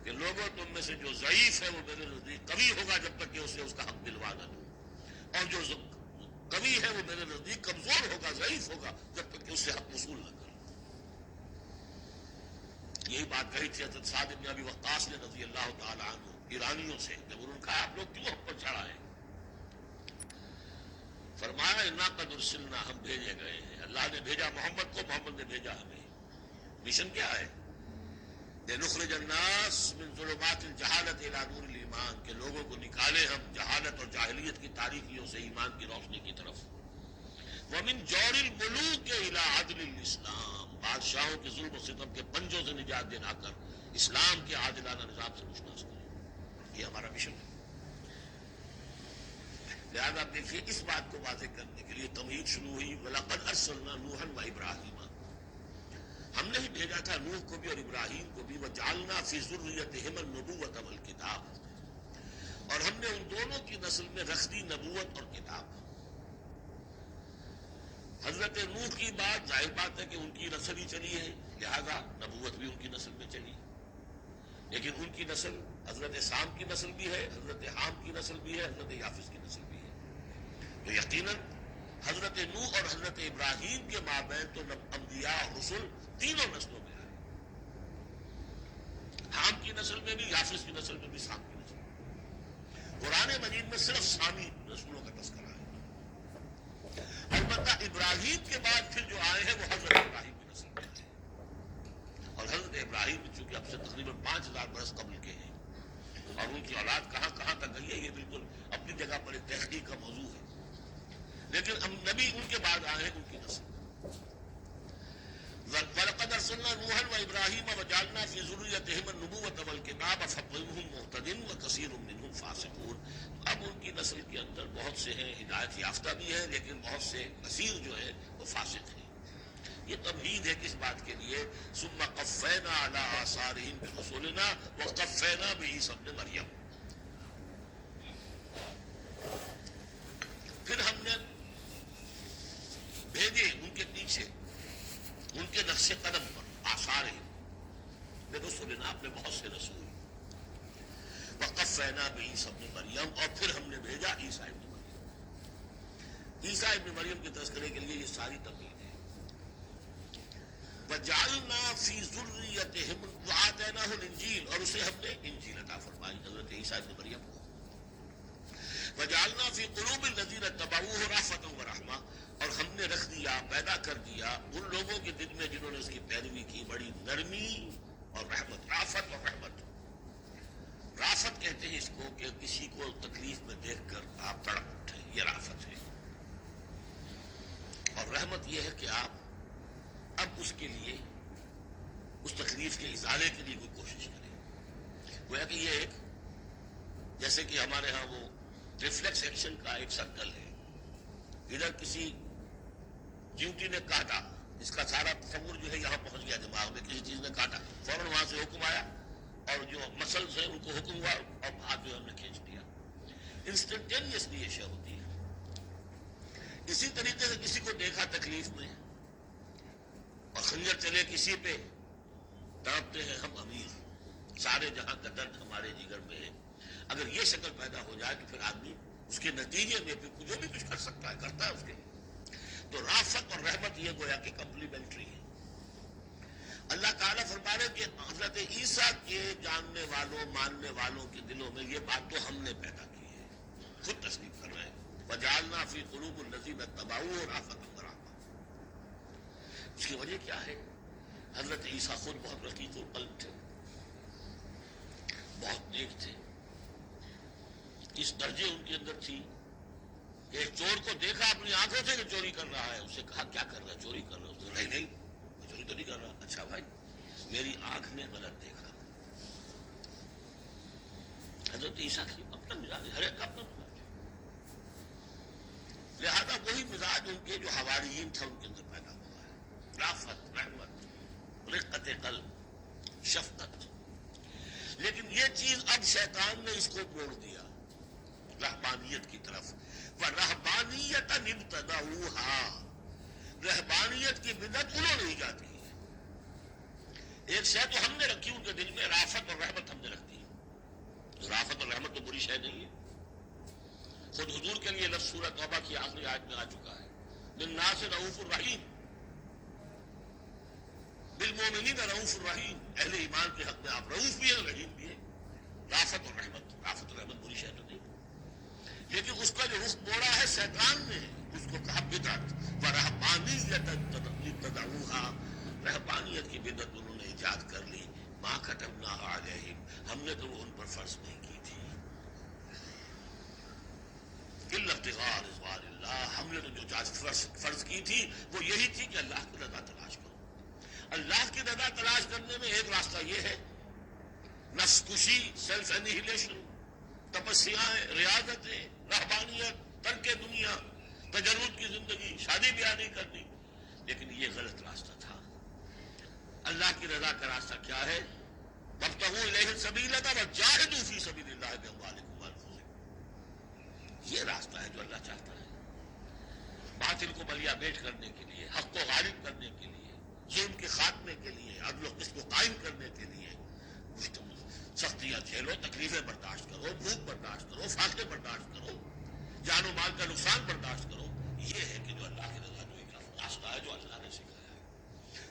کہ لوگوں تم میں سے جو ضعیف ہے وہ میرے نزدیک قوی ہوگا جب تک کہ اسے اس کا حق دلوا نہ دوں، اور جو قوی ہے وہ میرے نزدیک کمزور ہوگا، ضعیف ہوگا جب تک کہ اس سے حق وصول نہ کروں۔ یہی بات کہی تھی حضرت سعد بن ابی وقاص نے رضی اللہ تعالی عنہ ایرانیوں سے، جب انہوں نے کہا آپ لوگ کیوں ہم پر چڑھا ہے؟ فرمایا انا قد ارسلنا، ہم بھیجے گئے ہیں، اللہ نے بھیجا محمد کو، محمد نے بھیجا ہمیں۔ مشن کیا ہے؟ لنخرج الناس من ظلمات الجہالت الى نور الایمان، کہ لوگوں کو نکالے ہم جہالت اور جاہلیت کی تاریکیوں سے ایمان کی روشنی کی طرف. ومن جور الملوک الى عدل الاسلام، بادشاہوں کے ظلم و ستم کے پنجوں سے نجات دلا کر اسلام کے عادلانہ نظام سے مشناس کریں. یہ ہمارا مشن ہے. لہذا دیکھیے اس بات کو واضح کرنے کے لیے تمہید شروع ہوئی. وَلَقَدْ أَرْسَلْنَا نُوحًا وَإِبْرَاهِيمَ، ہم نے ہی بھیجا تھا نوح کو بھی اور ابراہیم کو بھی. وَجَعَلْنَا فِي ذُرِّيَّتِهِمَا النُّبُوَّةَ وَالْكِتَابَ، اور ہم نے ان دونوں کی نسل میں رکھ دی نبوت اور کتاب. حضرت نوح کی بات ظاہر بات ہے کہ ان کی نسل ہی چلی ہے، لہذا نبوت بھی ان کی نسل میں چلی. لیکن ان کی نسل حضرت سام کی نسل بھی ہے، حضرت حام کی نسل بھی ہے، حضرت یافس کی نسل بھی ہے. تو یقیناً حضرت نوح اور حضرت ابراہیم کے مابین تو انبیاء اور رسل تینوں نسلوں میں آئے. حام کی نسل میں بھی، یافس کی نسل میں بھی، سام کی نسل میں. قرآن مجید میں صرف سامی رسولوں کا تذکرہ ہے. البتہ ابراہیم کے بعد پھر جو آئے ہیں وہ حضرت ابراہیم کی نسل میں آئے. اور حضرت ابراہیم چونکہ اب سے تقریباً 5000 برس قبل کے ہیں، اور ان کی اولاد کہاں کہاں تک گئی ہے یہ بالکل اپنی جگہ پر ایک تحقیق کا موضوع ہے. لیکن ہم نبی ان کے بعد آئے ہیں، ان کی نسل. وَلَقَدْ أَرْسَلْنَا نُوحًا وَإِبْرَاهِيمَ وَجَعَلْنَا فِي ذُرِّيَّتِهِمَا النُّبُوَّةَ وَالْكِتَابَ فَمِنْهُمْ مُهْتَدٍ وَكَثِيرٌ مِّنْهُمْ فَاسِقُونَ. اب ان کی نسل کے اندر بہت سے ہیں ہدایت یافتہ بھی ہیں، لیکن بہت سے کثیر جو ہے وہ فاسق ہیں. یہ تمہید ہے کس بات کے لیے؟ ثُمَّ قَفَّيْنَا عَلَىٰ آثَارِهِمْ بِرُسُلِنَا وَقَفَّيْنَا بِعِيسَىٰ ابْنِ مَرْيَمَ. پھر ہم نے بھیجے ان کے پیچھے ان کے نقش قدم پر آثار ہیں رسولنا، اپنے بہت سے رسول. وقفینا بعیسیٰ ابن مریم، اور پھر ہم نے بھیجا عیسیٰ ابن مریم. عیسیٰ ابن مریم کے تذکرے کے لیے یہ ساری تمہید ہے. وجعلنا فی ذریتہم وآتیناہ الانجیل، اور اسے ہم نے انجیل عطا فرمائی حضرت عیسیٰ ابن مریم کو. وجعلنا فی قلوب الذین اتبعوہ رأفۃ ورحمہ، اور ہم نے رکھ دیا، پیدا کر دیا ان لوگوں کے دل میں جنہوں نے اس کی پیروی کی بڑی نرمی اور رحمت. رافت اور رحمت، رافت کہتے ہیں اس کو کہ کسی کو تکلیف میں دیکھ کر آپ تڑپ اٹھیں، یہ رافت ہے. اور رحمت یہ ہے کہ آپ اب اس کے لیے، اس تکلیف کے ازالے کے لیے کوئی کوشش کریں. گویا کہ یہ ایک جیسے کہ ہمارے ہاں وہ ریفلیکس ایکشن کا ایک سرکل ہے. ادھر کسی چیونٹی نے کاٹا، اس کا سارا تصور جو ہے یہاں پہنچ گیا دماغ میں، کسی چیز نے کاٹا، فوراً وہاں سے حکم آیا اور جو مسلز ہیں ان کو حکم ہوا اور ہاتھ جو ہم نے کھینچ دیا. انسٹنٹینیسلی یہ شے ہوتی ہے. اسی طریقے سے کسی کو دیکھا تکلیف میں اور خنجر چلے کسی پہ، تڑپتے ہیں ہم امیر، سارے جہاں کا درد ہمارے جگر میں ہے. اگر یہ شکل پیدا ہو جائے تو پھر آدمی اس کے نتیجے میں پھر جو بھی کچھ کر سکتا ہے کرتا ہے اس کے. تو رافت اور رحمت یہ گویا کہ کمپلیمنٹری ہے. اللہ تعالیٰ فرما رہے کہ حضرت عیسیٰ کے جاننے والوں ماننے والوں کے دلوں میں یہ بات تو ہم نے پیدا کی ہے. خود تسلیم کر رہے ہیں وَجَعَلْنَا فِي قُلُوبِ الَّذِينَ اتَّبَعُوهُ رَأْفَةً وَرَحْمَةً. اس کی وجہ کیا ہے؟ حضرت عیسیٰ خود بہت رقیق القلب تھے، بہت نیک تھے. اس درجے ان کے اندر تھی کہ ایک چور کو دیکھا اپنی آنکھوں سے کہ چوری کر رہا ہے، اس سے کہا کیا کر رہا ہے؟ چوری کر رہا ہے. اس نے نہیں میں چوری تو نہیں کر رہا. اچھا بھائی میری آنکھ نے غلط دیکھا. حضرت عیسیٰ کی اپنا مزاج، ہر ایک کا اپنا مزاج، لہذا وہی مزاج ان کے جو حواریین تھا ان کے اندر پیدا ہوا ہے. رافت، رحمت، رقت قلب، شفقت. لیکن یہ چیز اب شیطان نے اس کو موڑ دیا رہبانیت کی طرف. وَرَهْبَانِيَّةً ابْتَدَعُوهَا، رہبانیت کی بدعت انہوں نے ایجاد کی ہے. ایک شے تو ہم نے رکھی ان کے دل میں، رافت اور رحمت ہم نے رکھ دی. رافت اور رحمت تو بری شے نہیں ہے. خود حضور کے لیے لفظ سورہ توبہ کی آخری آیت میں آ چکا ہے، بِالنَّاسِ رؤوف الرحیم، بالمؤمنین رؤوف الرحیم. اہل ایمان کے حق میں آپ رؤوف بھی ہیں، رحیم بھی ہیں. رافت اور رحمت، رافت اور رحمت بری شے تو نہیں، لیکن اس کا جو رخ موڑا ہے شیطان نے، اس کو کہا بدعت. وَرَهْبَانِيَّةً ابْتَدَعُوهَا، رہبانیت کی بدعت انہوں نے ایجاد کر لی. ما كتبناها علیہم، ہم نے تو وہ ان پر فرض نہیں کی تھی. الا ابتغاء رضوان اللہ، ہم نے تو جو فرض کی تھی وہ یہی تھی کہ اللہ کی رضا تلاش کرو. اللہ کی رضا تلاش کرنے میں ایک راستہ یہ ہے، نفس کشی، سیلف انہیلیشن، تپسیاں، ریاضتیں، رہبانیت، ترک دنیا، تجرد کی زندگی، شادی بیاہ نہیں کرنی. لیکن یہ غلط راستہ تھا. اللہ کی رضا کا راستہ کیا ہے؟ وابتغوا الیہ السبیل وجاہدوا فی سبیل اللہ باموالکم وانفسکم. یہ راستہ ہے جو اللہ چاہتا ہے. باطل کو بلیا بیٹ کرنے کے لیے، حق کو غالب کرنے کے لیے، ظلم کے خاتمے کے لیے، عدل و قسط کو قائم کرنے کے لیے سختیاں جھیلو، تکلیفیں برداشت کرو، بھوک برداشت کرو، فاقے برداشت کرو، جان و مال کا نقصان برداشت کرو. یہ ہے کہ جو اللہ کی رضا جو ایک راستہ ہے جو اللہ نے سکھایا ہے.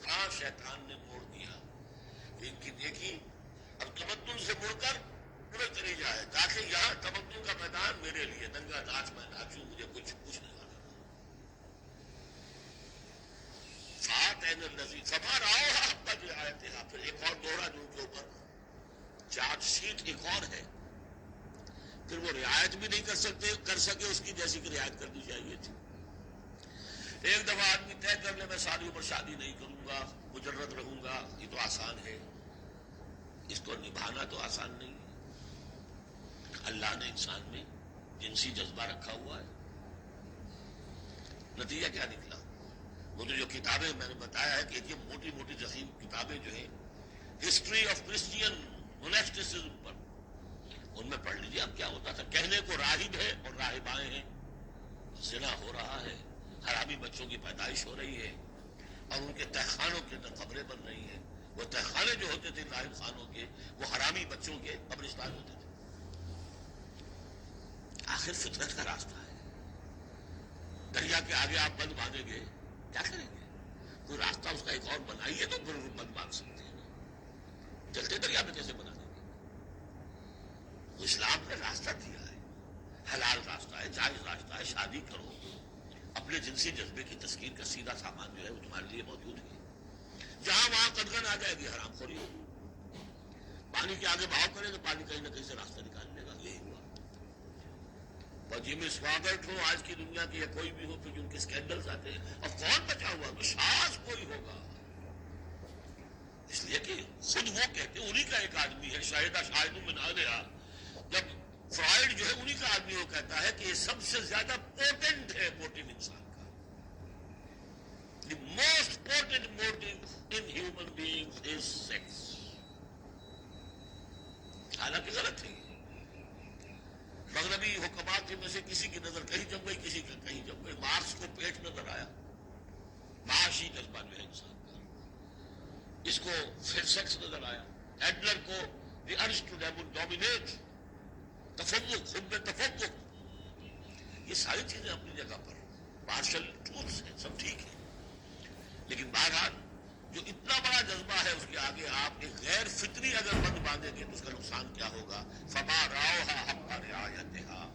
ہاں شیطان نے موڑ دیا کہ ان کی نیکی اب تمدن سے مڑ کر پورے چلی جائے، تاکہ یہاں تمدن کا میدان میرے لیے ننگا ناچ میں ناچوں، مجھے کچھ نہیں آنا. فاتین الذین فما رعوها حق رعایتها. پھر ایک اور دوہرا جو ان کے اوپر چارج شیٹ ایک اور ہے، پھر وہ رعایت بھی نہیں کر سکے اس کی جیسی کہ رعایت کرنی چاہیے تھی. ایک دفعہ آدمی طے کر لے میں ساری عمر شادی نہیں کروں گا، مجرد رہوں گا، یہ تو آسان ہے. اس کو نبھانا تو آسان نہیں ہے. اللہ نے انسان میں جنسی جذبہ رکھا ہوا ہے. نتیجہ کیا نکلا؟ وہ تو جو کتابیں میں نے بتایا ہے کہ یہ موٹی موٹی ضخیم کتابیں جو ہیں ہسٹری آف کرسچین موناسٹسزم پر، ان میں پڑھ لیجیے اب کیا ہوتا تھا. کہنے کو راہب ہے اور راہبائیں ہیں، زنا ہو رہا ہے، حرامی بچوں کی پیدائش ہو رہی ہے، اور ان کے تہخانوں کے اندر قبریں بن رہی ہیں. وہ تہخانے جو ہوتے تھے راہب خانوں کے، وہ حرامی بچوں کے قبرستان ہوتے تھے. آخر فطرت کا راستہ ہے. دریا کے آگے آپ بند باندھیں گے کیا کریں گے؟ کوئی راستہ اس کا ایک اور بنائیے تو پھر بند باندھ سکتے ہیں. چلتے دریا میں کیسے بنا دیں گے؟ اسلام نے راستہ دیا ہے، حلال راستہ ہے، جائز راستہ ہے. شادی کرو، اپنے جنسی جذبے کی تسکین کا سیدھا سامان جو ہے وہ تمہارے لیے موجود ہے. جہاں وہاں قدغن آ جائے گی حرام خوری ہوگی. پانی کے آگے بہاؤ کرے تو پانی کہیں نہ کہیں سے راستہ نکال لے گا. یہی ہوا. اور جمی سواگت ہو آج کی دنیا کی یا کوئی بھی ہو، پھر ان کے اسکینڈلز آتے ہیں. اور کون بچا ہوا؟ تو شاذ کوئی ہوگا. اس لیے کہ خود وہ کہتے ہیں، انہی کا ایک آدمی ہے، شاہدہ شاہد من اہلہا، جب فرائڈ جو ہے انہی کا آدمی وہ کہتا ہے کہ یہ سب سے زیادہ پوٹنٹ ہے موٹیو انسان کا. The most potent motive in human beings is sex. حالانکہ غلط ہے. مغربی حکمات میں سے کسی کی نظر کہیں جم گئی، کسی کی کہیں جم گئی. مارکس کو پیٹ نظر آیا، معاشی جذبہ جو ہے انسان کا. اس کو پھر سیکس نظر آیا. ایڈلر کو دی ارج ٹو ڈومینیٹ، تفوق، خود میں تفوق. یہ ساری چیزیں اپنی جگہ پر پارشل ٹروتھس ہیں، سب ٹھیک ہے. لیکن بہرحال جو اتنا بڑا جذبہ ہے اس کے آگے آپ ایک غیر فطری اگر بند باندھیں گے تو اس کا نقصان کیا ہوگا؟ فما رعوها حق رعایتها.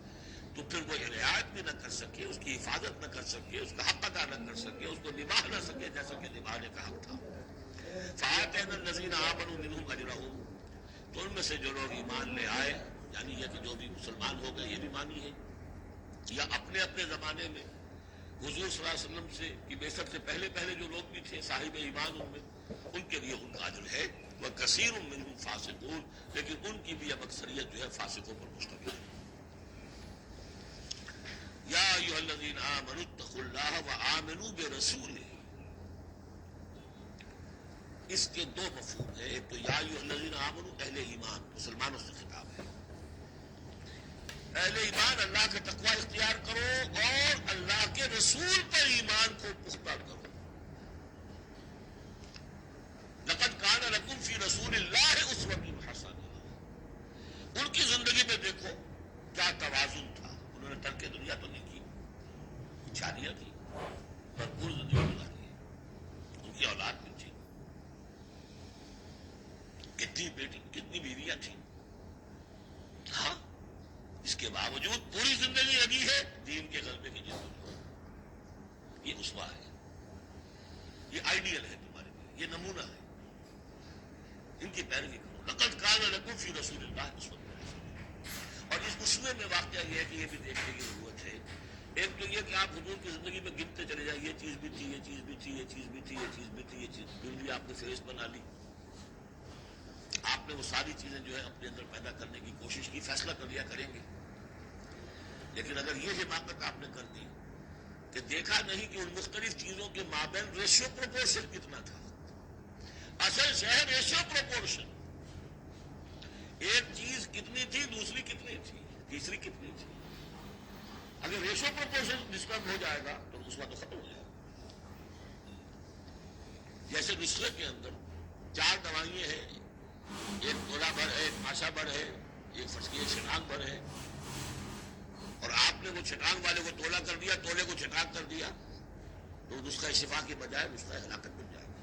تو پھر وہ رعایت بھی نہ کر سکے، اس کی حفاظت نہ کر سکے، اس کا حق ادا نہ کر سکے، اس کو نبھا نہ سکے جیسا کہ نبھانے کا حق تھا. فآتینا الذین آمنوا منہم اجرہم. تو ان میں سے جو لوگ ایمان لے آئے، یعنی یہ کہ جو بھی مسلمان ہو گئے، یہ بھی مانی ہے، یا اپنے اپنے زمانے میں حضور صلی اللہ علیہ وسلم سے کی بعثت سے پہلے جو لوگ بھی تھے صاحب ایمان ان میں، ان کے لیے ان کا اجر ہے. وَكَثِيرٌ مِّنْهُمْ فَاسِقُونَ. لیکن ان کی بھی اب اکثریت جو ہے فاسقوں پر مشتمل ہے. یا ایھا الذین آمنوا اتقوا اللہ وآمنوا برسولہ. اس کے دو مفہوم ہیں. ایک تو یا ایھا الذین آمنوا اہل ایمان، مسلمانوں سے خطاب ہے. اہل ایمان اللہ کا تقوی اختیار کرو اور اللہ کے رسول پر ایمان کو پختہ کرو. لقد کان لکم فی رسول اللہ اسوۃ حسنہ. ان کی زندگی میں دیکھو کیا توازن تھا. انہوں نے ترک دنیا تو نہیں کی، شادیاں کی، بھرپور زندگی گزاری ہے. ان کی اولاد بھی تھی، کتنی بیٹی، کتنی بیویاں تھیں. ہاں، اس کے باوجود پوری زندگی لگی ہے دین کے غلبے کی جدوجہد. یہ اسوہ ہے، یہ آئیڈیل ہے تمہارے لیے، یہ نمونہ ہے. ان کی پیروی کرو. لقد کان لکم فی رسول اللہ اسوۃ حسنہ. اور اس اسوے میں واقعہ یہ ہے کہ یہ بھی دیکھنے کی ضرورت ہے. ایک تو یہ کہ آپ حضور کی زندگی میں گنتے چلے جائیں, یہ چیز بھی تھی, یہ چیز بھی تھی, یہ چیز بھی تھی, یہ چیز بھی تھی, یہ چیز بھی آپ نے فہرست بنا لی. آپ نے وہ ساری چیزیں جو ہے اپنے اندر پیدا کرنے کی کوشش کی, فیصلہ کر لیا کریں گے. لیکن اگر یہ حماقت آپ نے کر دی کہ دیکھا نہیں کہ ان مختلف چیزوں کے مابین ریشیو پروپورشن کتنا تھا. اصل شہر ریشیو پروپورشن, ایک چیز کتنی تھی, دوسری کتنی تھی, تیسری کتنی تھی. اگر ریشیو پروپورشن ڈسٹرب ہو جائے گا تو اس کا تو ختم ہو جائے گا. جیسے نسخے کے اندر 4 دوائیں ہیں, ایک گولا بھر ہے, ایک ماشا بھر ہے, ایک فرضیہ چھٹانگ بھر ہے, اور آپ نے وہ چھٹانگ والے کو تولا کر دیا, تولے کو چھٹانگ کر دیا, تو نسخہ شفا کے بجائے نسخہ ہلاکت بن جائے گا.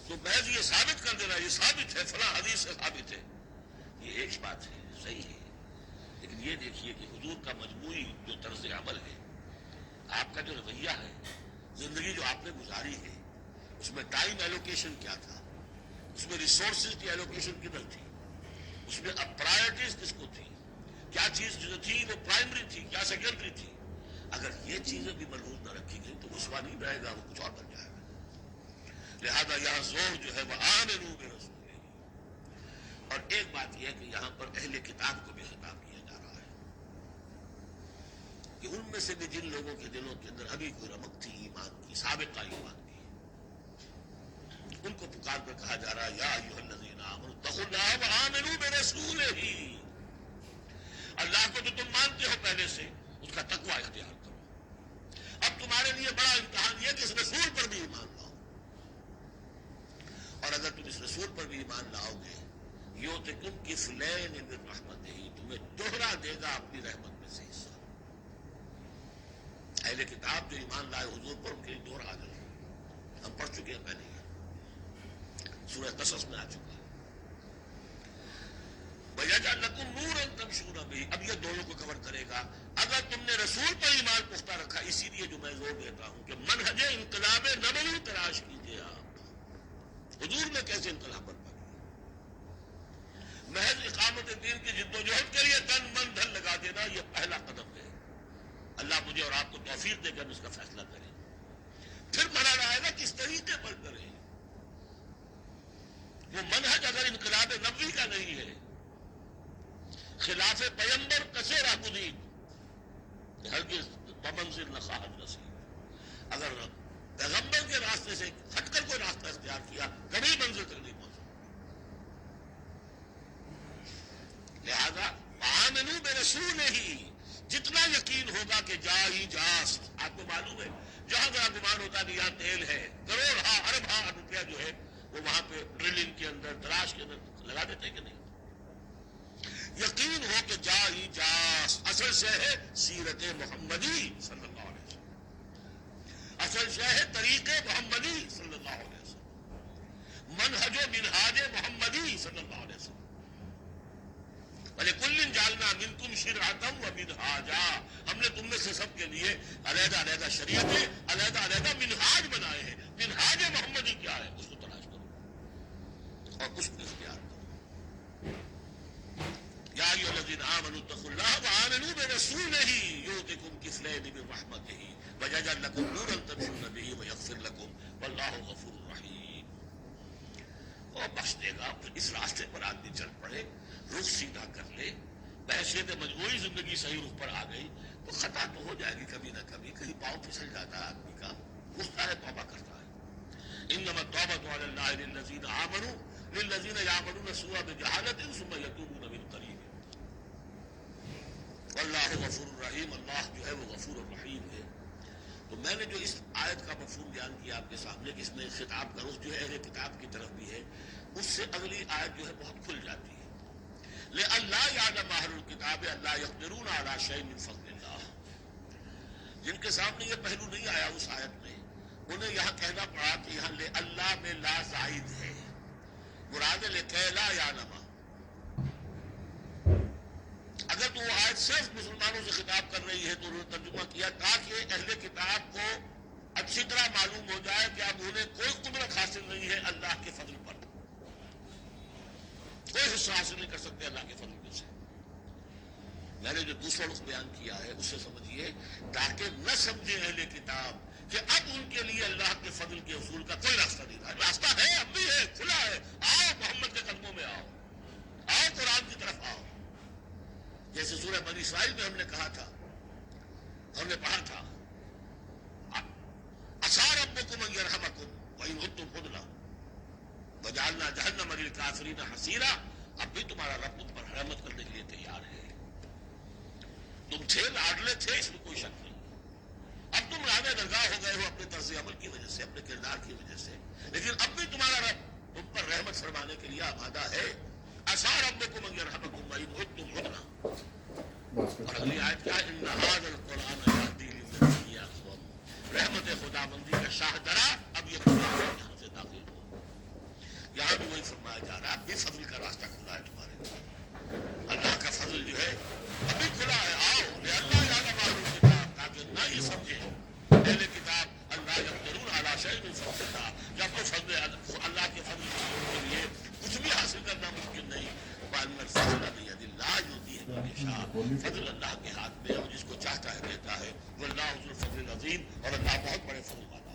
تو محض یہ ثابت کر دینا, یہ ثابت ہے, فلاں حدیث سے ثابت ہے, یہ ایک بات ہے, صحیح ہے. لیکن یہ دیکھیے کہ حضور کا مجموعی جو طرز عمل ہے, آپ کا جو رویہ ہے, زندگی جو آپ نے گزاری ہے, اس میں ٹائم ایلوکیشن کیا تھا, اس میں ریسورسز کی ایلوکیشن کدھر تھی, اس میں اب پرائرٹیز کس کو تھی, کیا چیز جو تھی وہ پرائمری تھی, کیا سیکنڈری تھی. اگر یہ چیزیں بھی ملحوظ نہ رکھی گئی تو اسوا نہیں رہے گا, وہ کچھ اور بن جائے گا. لہذا یہاں زور جو ہے وہ آمنوا برسولہ. اور ایک بات یہ ہے کہ یہاں پر اہل کتاب کو بھی خطاب کیا جا رہا ہے کہ ان میں سے بھی جن لوگوں کے دلوں کے اندر ابھی کوئی رمق تھی ایمان کی, سابقہ ایمان کی, ان کو پکار کر کہا جا رہا ہے یا ایھا الذین آمنوا اتقوا اللہ وآمنوا برسولہ. اللہ کو جو تم مانتے ہو پہلے سے, اس کا تقوی اختیار کرو. اب تمہارے لیے بڑا امتحان یہ کہ اس رسول پر بھی ایمان لاؤ, اور اگر تم اس رسول پر بھی ایمان لاؤ گے, یؤتکم کفلین من رحمتہ, تمہیں دوہرا دے گا اپنی رحمت میں سے حصہ. اہل کتاب جو ایمان لائے حضور پر, ان کے لیے دوہرا اجر ہے. ہم پڑھ چکے ہیں پہلے, سورہ قصص میں آ چکا ہے. وَيَجْعَلْ لَكُمْ نُورًا تَمْشُونَ بِهِ. اب یہ دونوں کو کور کرے گا. اگر تم نے رسول پر ایمان پختہ رکھا, اسی لیے جو میں زور دیتا ہوں کہ منہج انقلاب نبوی تلاش کیجیے. آپ حضور نے کیسے انقلاب برپا کیا, محض اقامت دین کی جد و جہد کے لیے تن من دھن لگا دینا, یہ پہلا قدم ہے. اللہ مجھے اور آپ کو توفیق دے کر اس کا فیصلہ کرے. پھر مرحلہ آئے گا کس طریقے پر کریں. وہ منہج اگر انقلاب نبوی کا نہیں ہے, خلاف پیمبر کثیرہ گزید ہرگز بمنزل نہ خواہد نصیب. اگر پیغمبر کے راستے سے ہٹ کر کوئی راستہ اختیار کیا, کبھی منزل تک نہیں پہنچا. لہذا آمنوا برسولہ, جتنا یقین ہوگا کہ جا ہی جاس. آپ کو معلوم ہے جہاں جہاں گمان ہوتا ہے کہ یہاں تیل ہے, کروڑ ارب روپیہ جو ہے وہ وہاں پہ ڈرلنگ کے اندر, تلاش کے اندر لگا دیتے ہیں کہ نہیں. یقین ہو کہ جا ہی جاس. اصل شے ہے سیرت محمدی صلی اللہ علیہ وسلم, اصل شے ہے طریق محمدی صلی اللہ علیہ وسلم, منہج و منہاج محمدی صلی اللہ علیہ وسلم. وَلِكُلٍّ جَعَلْنَا مِنْكُمْ شِرْعَةً وَمِنْهَاجًا. ہم نے تم میں سے سب کے لیے علیحدہ علیحدہ شریعتیں, علیحدہ علیحدہ منہاج بنائے ہیں. منہاج محمدی کیا ہے, اس کو تلاش کرو اور اس کو اختیار کرو. یا ایھا الذین آمنوا اتقوا اللہ وآمنوا برسولہ یؤتکم کفلین من رحمتہ ویجعل لکم نورا تمشون بہ ویغفر لکم واللہ غفور رحیم. اور بخش دے گا. پھر اس راستے پر آدمی چل پڑے, رخ سیدھا کر لے. بحیثیت مجموعی زندگی صحیح رخ پر آ گئی تو خطا تو ہو جائے گی کبھی نہ کبھی, کہیں پاؤں پھسل جاتا ہے آدمی کا, اٹھتا ہے توبہ کرتا ہے. انما التوبۃ علی اللہ للذین آمنوا للذین یعملون السوء بجہالۃ ثم یتوبون من قریب واللہ غفور الرحیم. اللہ جو ہے وہ غفور الرحیم ہے. تو میں نے جو اس آیت کا مفہوم بیان کیا آپ کے سامنے کہ اس میں خطاب کا رخ جو ہے اہل کتاب کی طرف بھی ہے, اس سے اگلی آیت جو ہے بہت کھل جاتی ہے. لئلا یعلم اہل الکتاب الا یقدرون علی شیء من فضل اللہ. جن کے سامنے یہ پہلو نہیں آیا اس آیت میں, انہیں یہاں کہنا پڑا کہ یہاں اللہ میں لا زائد ہے, مراد لکھی لا یعلم. اگر تو وہ آیت صرف مسلمانوں سے خطاب کر رہی ہے تو انہوں نے ترجمہ کیا تاکہ اہل کتاب کو اچھی طرح معلوم ہو جائے کہ اب انہیں کوئی قدرت حاصل نہیں ہے اللہ کے فضل پر. حصہ حاصل نہیں کر سکتے اللہ کے فضل میں سے. میں نے جو دوسرا رخ بیان کیا ہے اسے سمجھیے تاکہ نہ سمجھے اہل کتاب کہ اب ان کے لیے اللہ کے فضل کے حصول کا کوئی راستہ نہیں رہا. راستہ ہے، اب بھی ہے، کھلا ہے. آؤ محمد کے قدموں میں آؤ، آؤ قرآن کی طرف آؤ. جیسے سورہ بنی اسرائیل میں ہم نے کہا تھا، ہم نے پڑھا تھا عسیٰ ربکم ان یرحمکم وان عدتم عدنا وجعلنا جہنم للکافرین حصیرا. اب بھی تمہارا رب تم پر رحمت کرنے کے لیے تیار ہے. تم تھے لاڈلے تھے، اس میں کوئی شک نہیں. اب تم رانے درگاہ ہو گئے ہو اپنے طرز عمل کی وجہ سے، اپنے کردار کی وجہ سے، لیکن اب بھی تمہارا رب تم پر رحمت فرمانے کے لیے آمادہ ہے. عسیٰ ربکم ان یرحمکم وان عدتم عدنا. اور اگلی آیت کیا ہے؟ ان ھذا القرآن یہدی للتی ہی اقوم. رحمت خدا بندی کا شاہ درا اب یہ قرآن یہاں سے داخل ہو. یہاں بھی وہی فرمایا جا رہا ہے اب بھی فضل کا راستہ کھلا ہے تمہارے لیے. اللہ کا فضل جو ہے ابھی کھلا ہے. آؤ اللہ یعلم اہل الکتاب، تاکہ نہ یہ سمجھے اہل کتاب اللہ یقدرون علی شیء من فضل اللہ، جب وہ فضل اللہ کے فضل کے لیے کچھ بھی حاصل کرنا ممکن نہیں. وان الفضل بید اللہ یؤتیہ من یشاء. فضل اللہ کے ہاتھ میں ہے، وہ جس کو چاہتا ہے دیتا ہے. واللہ ذو الفضل العظیم، اور اللہ بہت بڑے فضل والا